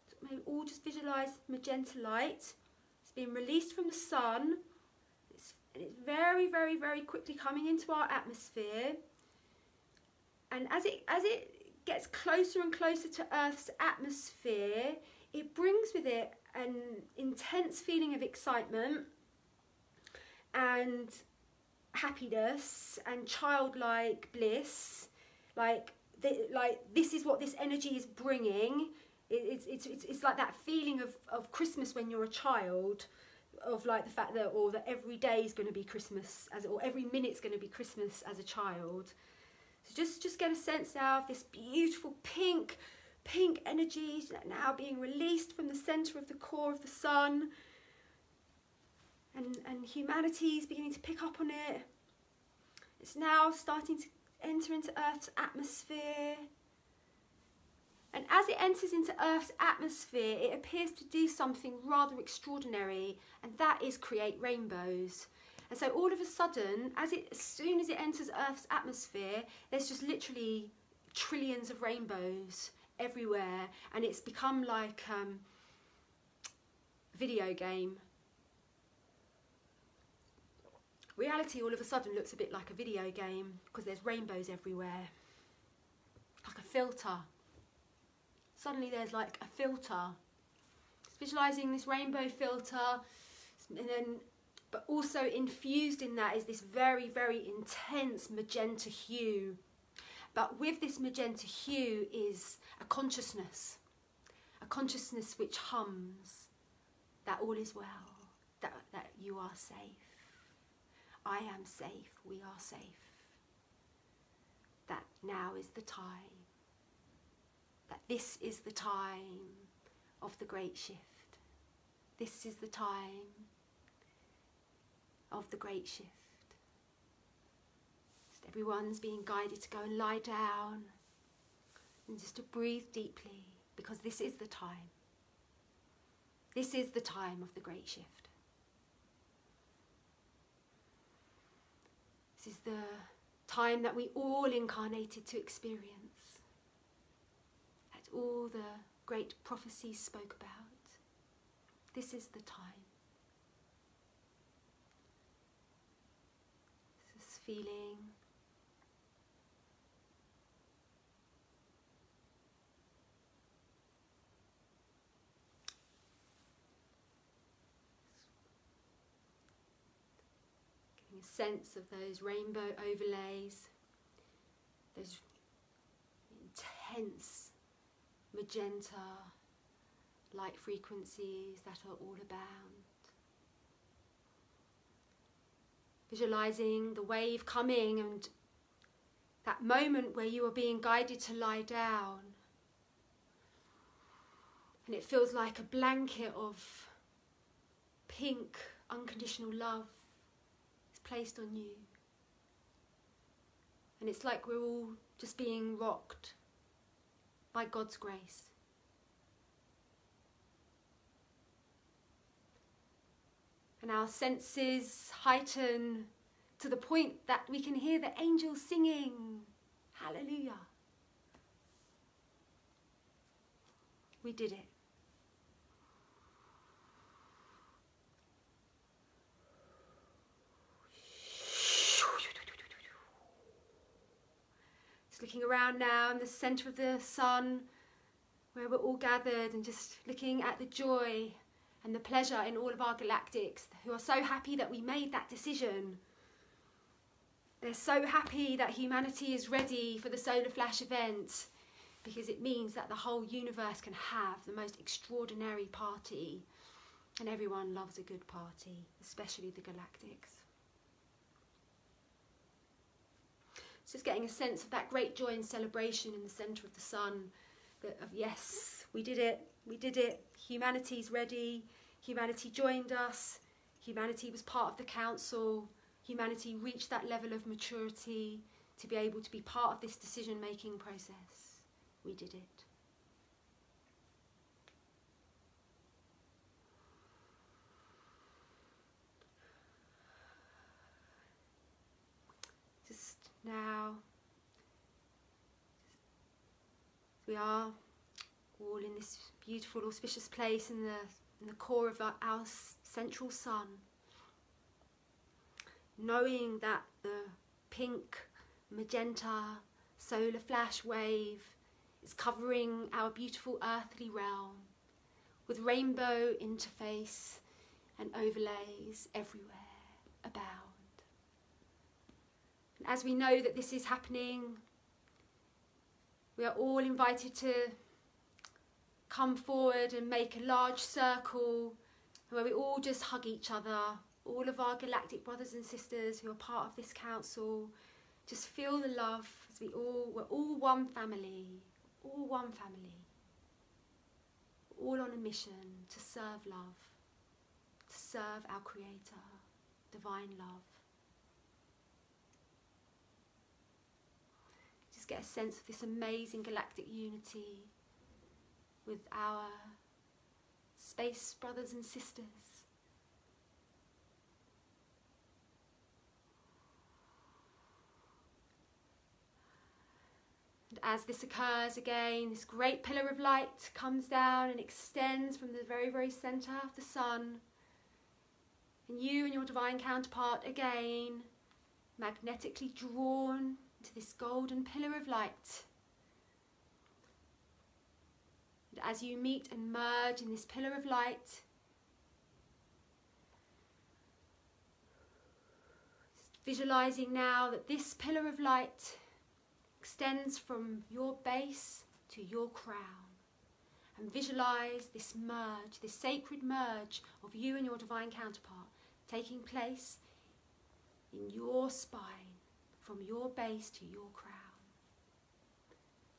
So maybe all just visualize magenta light. It's being released from the sun. And it's very, very, very quickly coming into our atmosphere. And as it gets closer and closer to Earth's atmosphere, it brings with it an intense feeling of excitement and happiness and childlike bliss. Like this is what this energy is bringing. It's like that feeling of Christmas when you're a child, of like the fact that every day is going to be Christmas, or every minute's going to be Christmas as a child. So just get a sense now of this beautiful pink energy now being released from the center of the core of the sun, and humanity is beginning to pick up on it. It's now starting to enter into Earth's atmosphere. And as it enters into Earth's atmosphere, it appears to do something rather extraordinary, and that is create rainbows. And so all of a sudden, as soon as it enters Earth's atmosphere, there's just literally trillions of rainbows everywhere, and it's become like a video game. Reality all of a sudden looks a bit like a video game because there's rainbows everywhere, like a filter. Suddenly there's like a filter. Just visualizing this rainbow filter, and then, but also infused in that is this very, very intense magenta hue. But with this magenta hue is a consciousness which hums that all is well, that you are safe. I am safe, we are safe. That now is the time. That this is the time of the great shift. This is the time of the great shift. Just everyone's being guided to go and lie down and just to breathe deeply, because this is the time. This is the time of the great shift. This is the time that we all incarnated to experience, that all the great prophecies spoke about. This is the time. This feeling a sense of those rainbow overlays, those intense magenta light frequencies that are all abound. Visualizing the wave coming and that moment where you are being guided to lie down, and it feels like a blanket of pink unconditional love placed on you, and it's like we're all just being rocked by God's grace. And our senses heighten to the point that we can hear the angels singing hallelujah. We did it. looking around now in the centre of the sun, where we're all gathered, and just looking at the joy and the pleasure in all of our galactics who are so happy that we made that decision. They're so happy that humanity is ready for the solar flash event, because it means that the whole universe can have the most extraordinary party, and everyone loves a good party, especially the galactics. It's just getting a sense of that great joy and celebration in the centre of the sun, of yes, we did it, humanity's ready, humanity joined us, humanity was part of the council, humanity reached that level of maturity to be able to be part of this decision-making process. We did it. Just now, we are all in this beautiful, auspicious place in the core of our central sun, knowing that the pink, magenta, solar flash wave is covering our beautiful earthly realm with rainbow interface and overlays everywhere abound. And as we know that this is happening, we are all invited to come forward and make a large circle where we all just hug each other, all of our galactic brothers and sisters who are part of this council. Just feel the love as we're all one family, all one family, all on a mission to serve love, to serve our Creator, divine love. Just get a sense of this amazing galactic unity with our space brothers and sisters. And as this occurs again, this great pillar of light comes down and extends from the very, very centre of the sun. And you and your divine counterpart again, magnetically drawn to this golden pillar of light. And as you meet and merge in this pillar of light, visualising now that this pillar of light extends from your base to your crown, and visualise this merge, this sacred merge of you and your divine counterpart taking place in your spine, from your base to your crown.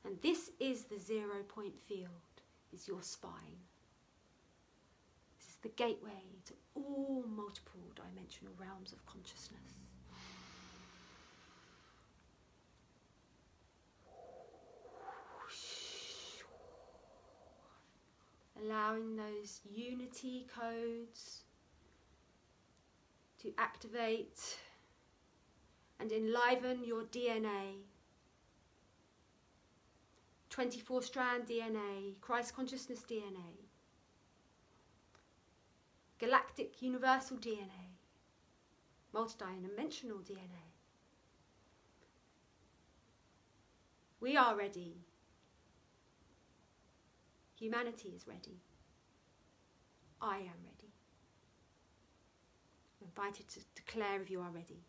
And this is the 0 point field, is your spine. This is the gateway to all multiple dimensional realms of consciousness. Allowing those unity codes to activate and enliven your DNA. 24-strand DNA, Christ consciousness DNA, galactic universal DNA, multidimensional DNA. We are ready. Humanity is ready. I am ready. I'm invited to declare if you are ready.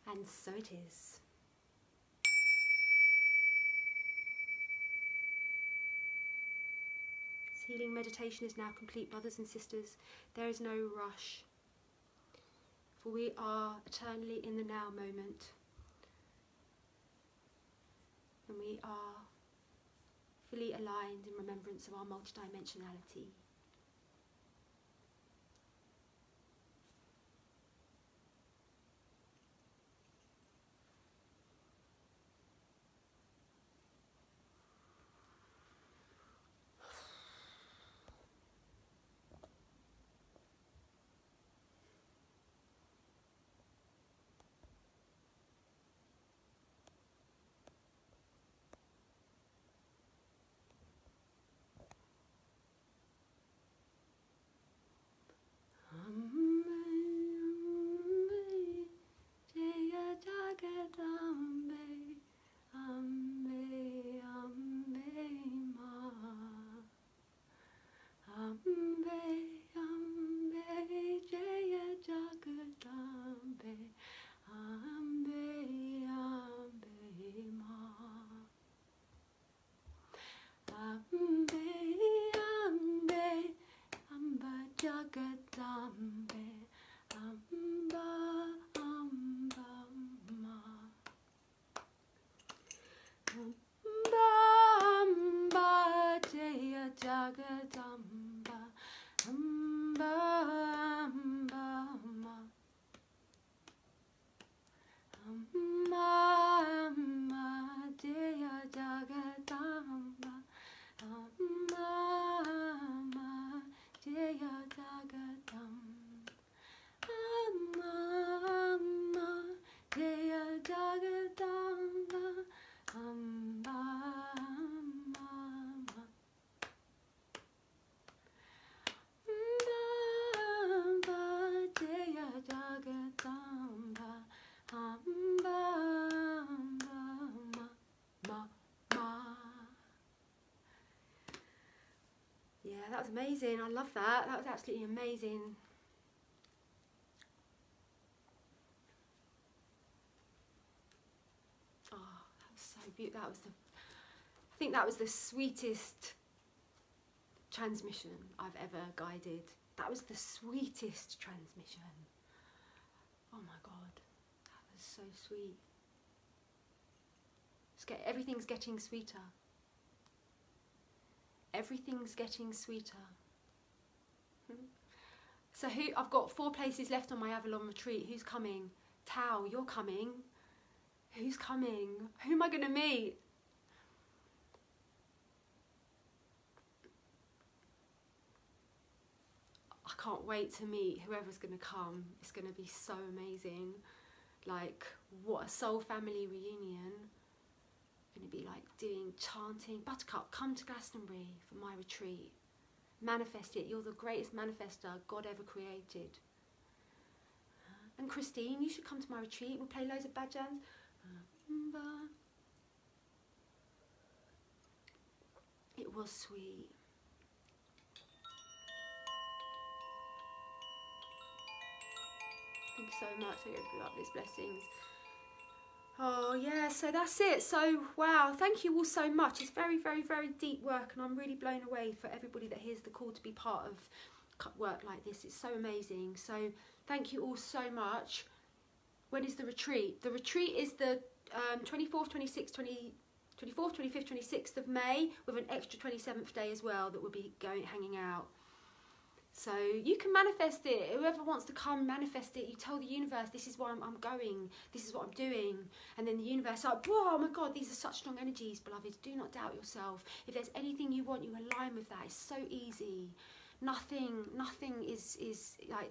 And so it is. This healing meditation is now complete, brothers and sisters. There is no rush, for we are eternally in the now moment. And we are fully aligned in remembrance of our multidimensionality. Deya Jagadamba, Deya Jagadamba, Deya Jagadamba, Deya Jagadamba, yeah, that was amazing. I love that. That was absolutely amazing. Oh, that was so beautiful. That was I think that was the sweetest transmission I've ever guided. That was the sweetest transmission. Oh my God, that was so sweet. Everything's getting sweeter. Everything's getting sweeter. So I've got 4 places left on my Avalon retreat. Who's coming? Tao, you're coming. Who's coming? Who am I going to meet? I can't wait to meet whoever's going to come. It's going to be so amazing. Like, what a soul family reunion. Going to be like doing chanting. Buttercup, come to Glastonbury for my retreat. Manifest it. You're the greatest manifester God ever created. And Christine, you should come to my retreat. We'll play loads of bhajans. It was sweet. Thank you so much. I give you up these blessings. Oh yeah, so that's it. So wow, thank you all so much. It's very, very, very deep work, and I'm really blown away for everybody that hears the call to be part of work like this. It's so amazing. So thank you all so much. When is the retreat? The retreat is the 24th, 26th, 24th, 25th, 26th of May, with an extra 27th day as well that will be hanging out. So you can manifest it. Whoever wants to come, manifest it. You tell the universe, this is where I'm going. This is what I'm doing. And then the universe is like, whoa, oh my God, these are such strong energies, beloveds. Do not doubt yourself. If there's anything you want, you align with that. It's so easy. Nothing is like,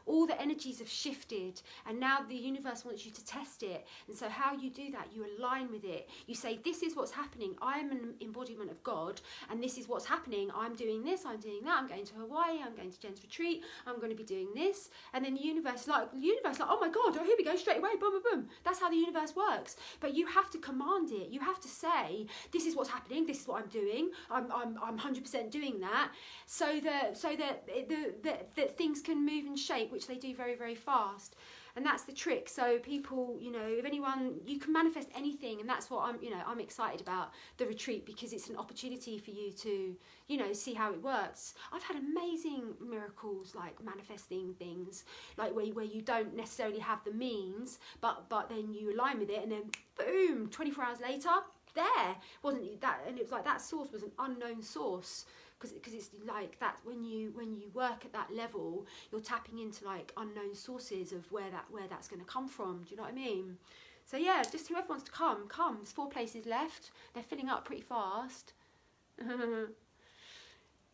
all the energies have shifted, and now the universe wants you to test it. And so how you do that, you align with it. You say, this is what's happening. I am an embodiment of God, and this is what's happening. I'm doing this, I'm doing that. I'm going to Hawaii, I'm going to Jen's retreat, I'm going to be doing this. And then the universe, like, oh my God, oh, here we go, straight away, boom, boom, boom. That's how the universe works. But you have to command it. You have to say, this is what's happening, this is what I'm doing. I'm 100% doing that, so that things can move and shape, which they do very, very fast. And that's the trick. So people, you know, if anyone, you can manifest anything, and that's what I'm excited about the retreat, because it's an opportunity for you to, you know, see how it works. I've had amazing miracles, like manifesting things, like where you don't necessarily have the means, but then you align with it, and then boom, 24 hours later, there wasn't that, and it was like that source was an unknown source. Because it's like that, when you work at that level, you're tapping into like unknown sources of where that's going to come from. Do you know what I mean? So yeah, just whoever wants to come. There's 4 places left. They're filling up pretty fast.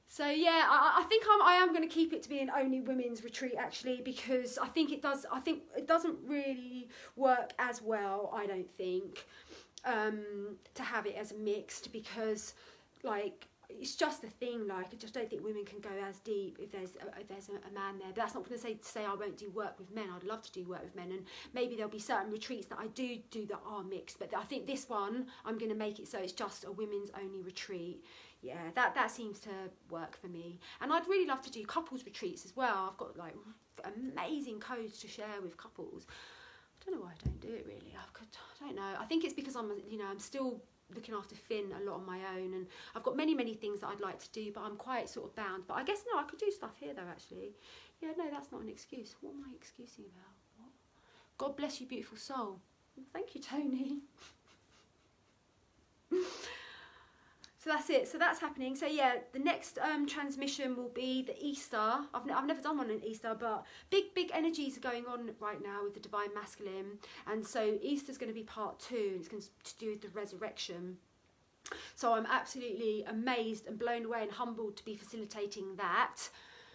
So yeah, I think I am going to keep it to be an only women's retreat, actually, because I think it doesn't really work as well, I don't think, to have it as mixed, because like, it's just a thing. Like, I just don't think women can go as deep if there's a man there. But that's not going to say I won't do work with men. I'd love to do work with men, and maybe there'll be certain retreats that I do that are mixed. But I think this one, I'm going to make it so it's just a women's only retreat. Yeah, that seems to work for me. And I'd really love to do couples retreats as well. I've got like amazing codes to share with couples. I don't know why I don't do it really. I don't know. I think it's because I'm still looking after Finn a lot on my own, and I've got many things that I'd like to do, but I'm quite sort of bound. But I guess no, I could do stuff here though, actually. Yeah, no, that's not an excuse. What am I excusing about? What? God bless you, beautiful soul. Thank you, Tony. So that's it. So that's happening. So yeah, the next transmission will be the Easter. I've never done one in Easter, but big energies are going on right now with the Divine Masculine. And so Easter's going to be part 2. It's going to do with the resurrection. So I'm absolutely amazed and blown away and humbled to be facilitating that.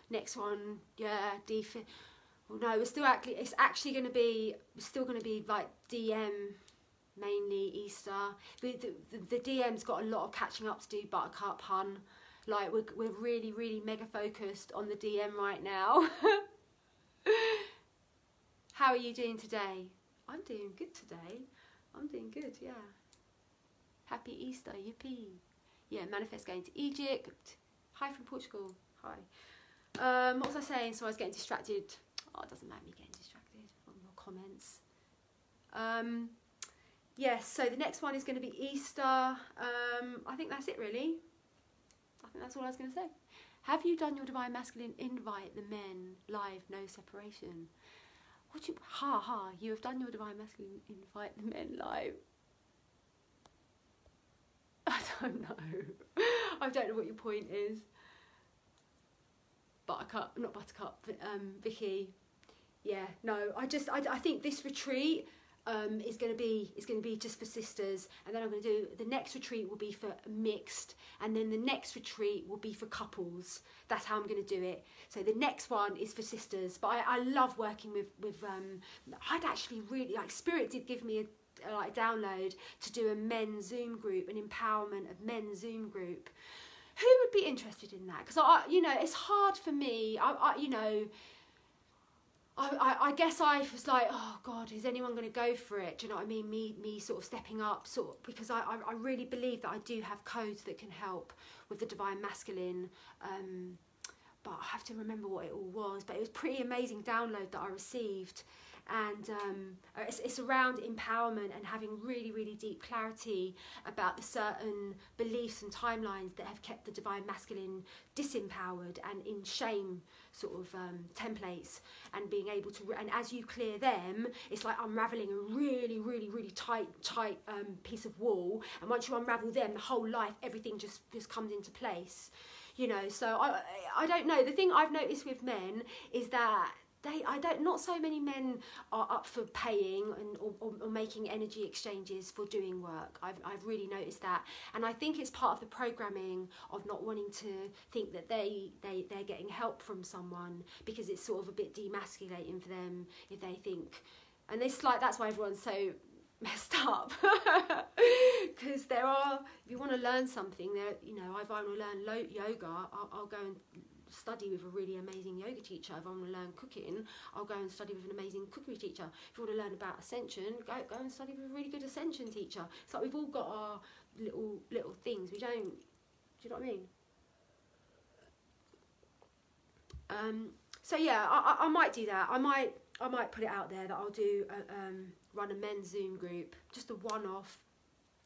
Next one, yeah, well, no, it's actually going to be, like DM. Mainly Easter. The DM's got a lot of catching up to do, Buttercup, hun. Like, we're really mega focused on the DM right now. How are you doing today? I'm doing good today. I'm doing good, yeah. Happy Easter, yippee. Yeah, manifest going to Egypt. Hi from Portugal, hi. What was I saying? So I was getting distracted. Oh, it doesn't matter me getting distracted on your comments. Yes, so the next one is going to be Easter. I think that's it, really. I think that's all I was going to say. Have you done your Divine Masculine invite the men live, no separation? What you, you have done your Divine Masculine invite the men live. I don't know. I don't know what your point is. Buttercup, not Buttercup, but Vicky. Yeah, no, I think this retreat is going to be just for sisters, and then I'm going to do the next retreat will be for mixed, and then the next retreat will be for couples. That's how I'm going to do it. So the next one is for sisters, but I love working with I'd actually really like, Spirit did give me a download to do a men's Zoom group, an empowerment of men's Zoom group. Who would be interested in that? Because you know, it's hard for me. You know, I guess I was like, oh God, is anyone going to go for it? Do you know what I mean? Me sort of stepping up, because I really believe that I do have codes that can help with the Divine Masculine. But I have to remember what it all was. But it was a pretty amazing download that I received. And it's around empowerment and having really deep clarity about the certain beliefs and timelines that have kept the Divine Masculine disempowered and in shame sort of templates, and being able to, and as you clear them, it's like unraveling a really tight piece of wall, and once you unravel them, the whole life, everything just comes into place, you know. So I don't know, the thing I've noticed with men is that not so many men are up for paying or making energy exchanges for doing work. I've really noticed that, and I think it's part of the programming of not wanting to think that they're getting help from someone, because it's sort of a bit demasculating for them if they think, and it's like, that's why everyone's so messed up. Because there are, if you want to learn something, there, you know, if I want to learn yoga, I'll go and study with a really amazing yoga teacher. If I want to learn cooking, I'll go and study with an amazing cookery teacher. If you want to learn about ascension, go and study with a really good ascension teacher. It's like we've all got our little things. We don't, do you know what I mean? So yeah, I might do that. I might put it out there that I'll do run a men's Zoom group, just a one-off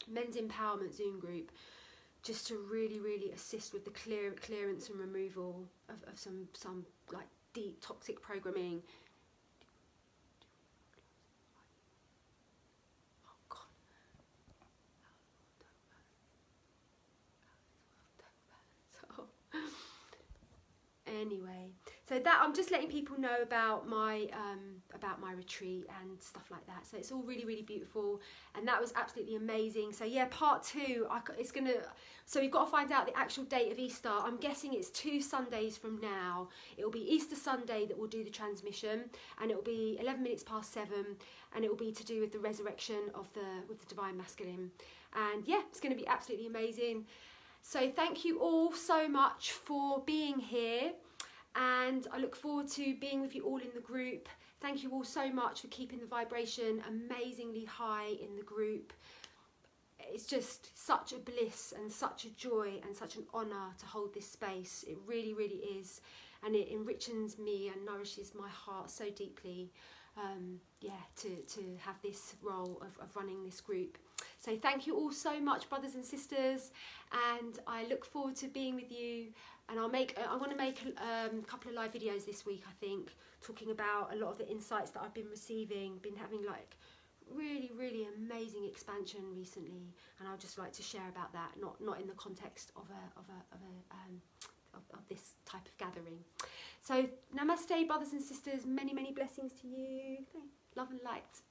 men's empowerment Zoom group, just to really assist with the clearance and removal of some like deep toxic programming. Oh God. So, anyway, so that, I'm just letting people know about my retreat and stuff like that. So it's all really beautiful, and that was absolutely amazing. So yeah, part 2, so we've got to find out the actual date of Easter. I'm guessing it's 2 Sundays from now. It will be Easter Sunday that we'll do the transmission, and it will be 11 minutes past 7, and it will be to do with the resurrection with the Divine Masculine. And yeah, it's going to be absolutely amazing. So thank you all so much for being here, and I look forward to being with you all in the group. Thank you all so much for keeping the vibration amazingly high in the group. It's just such a bliss and such a joy and such an honour to hold this space. It really is, and it enriches me and nourishes my heart so deeply. Yeah, to have this role of running this group. So thank you all so much, brothers and sisters, and I look forward to being with you. And I want to make a couple of live videos this week, I think, talking about a lot of the insights that I've been receiving, been having like really, really amazing expansion recently, and I'd just like to share about that, not in the context of this type of gathering. So namaste, brothers and sisters, many, many blessings to you. Love and light.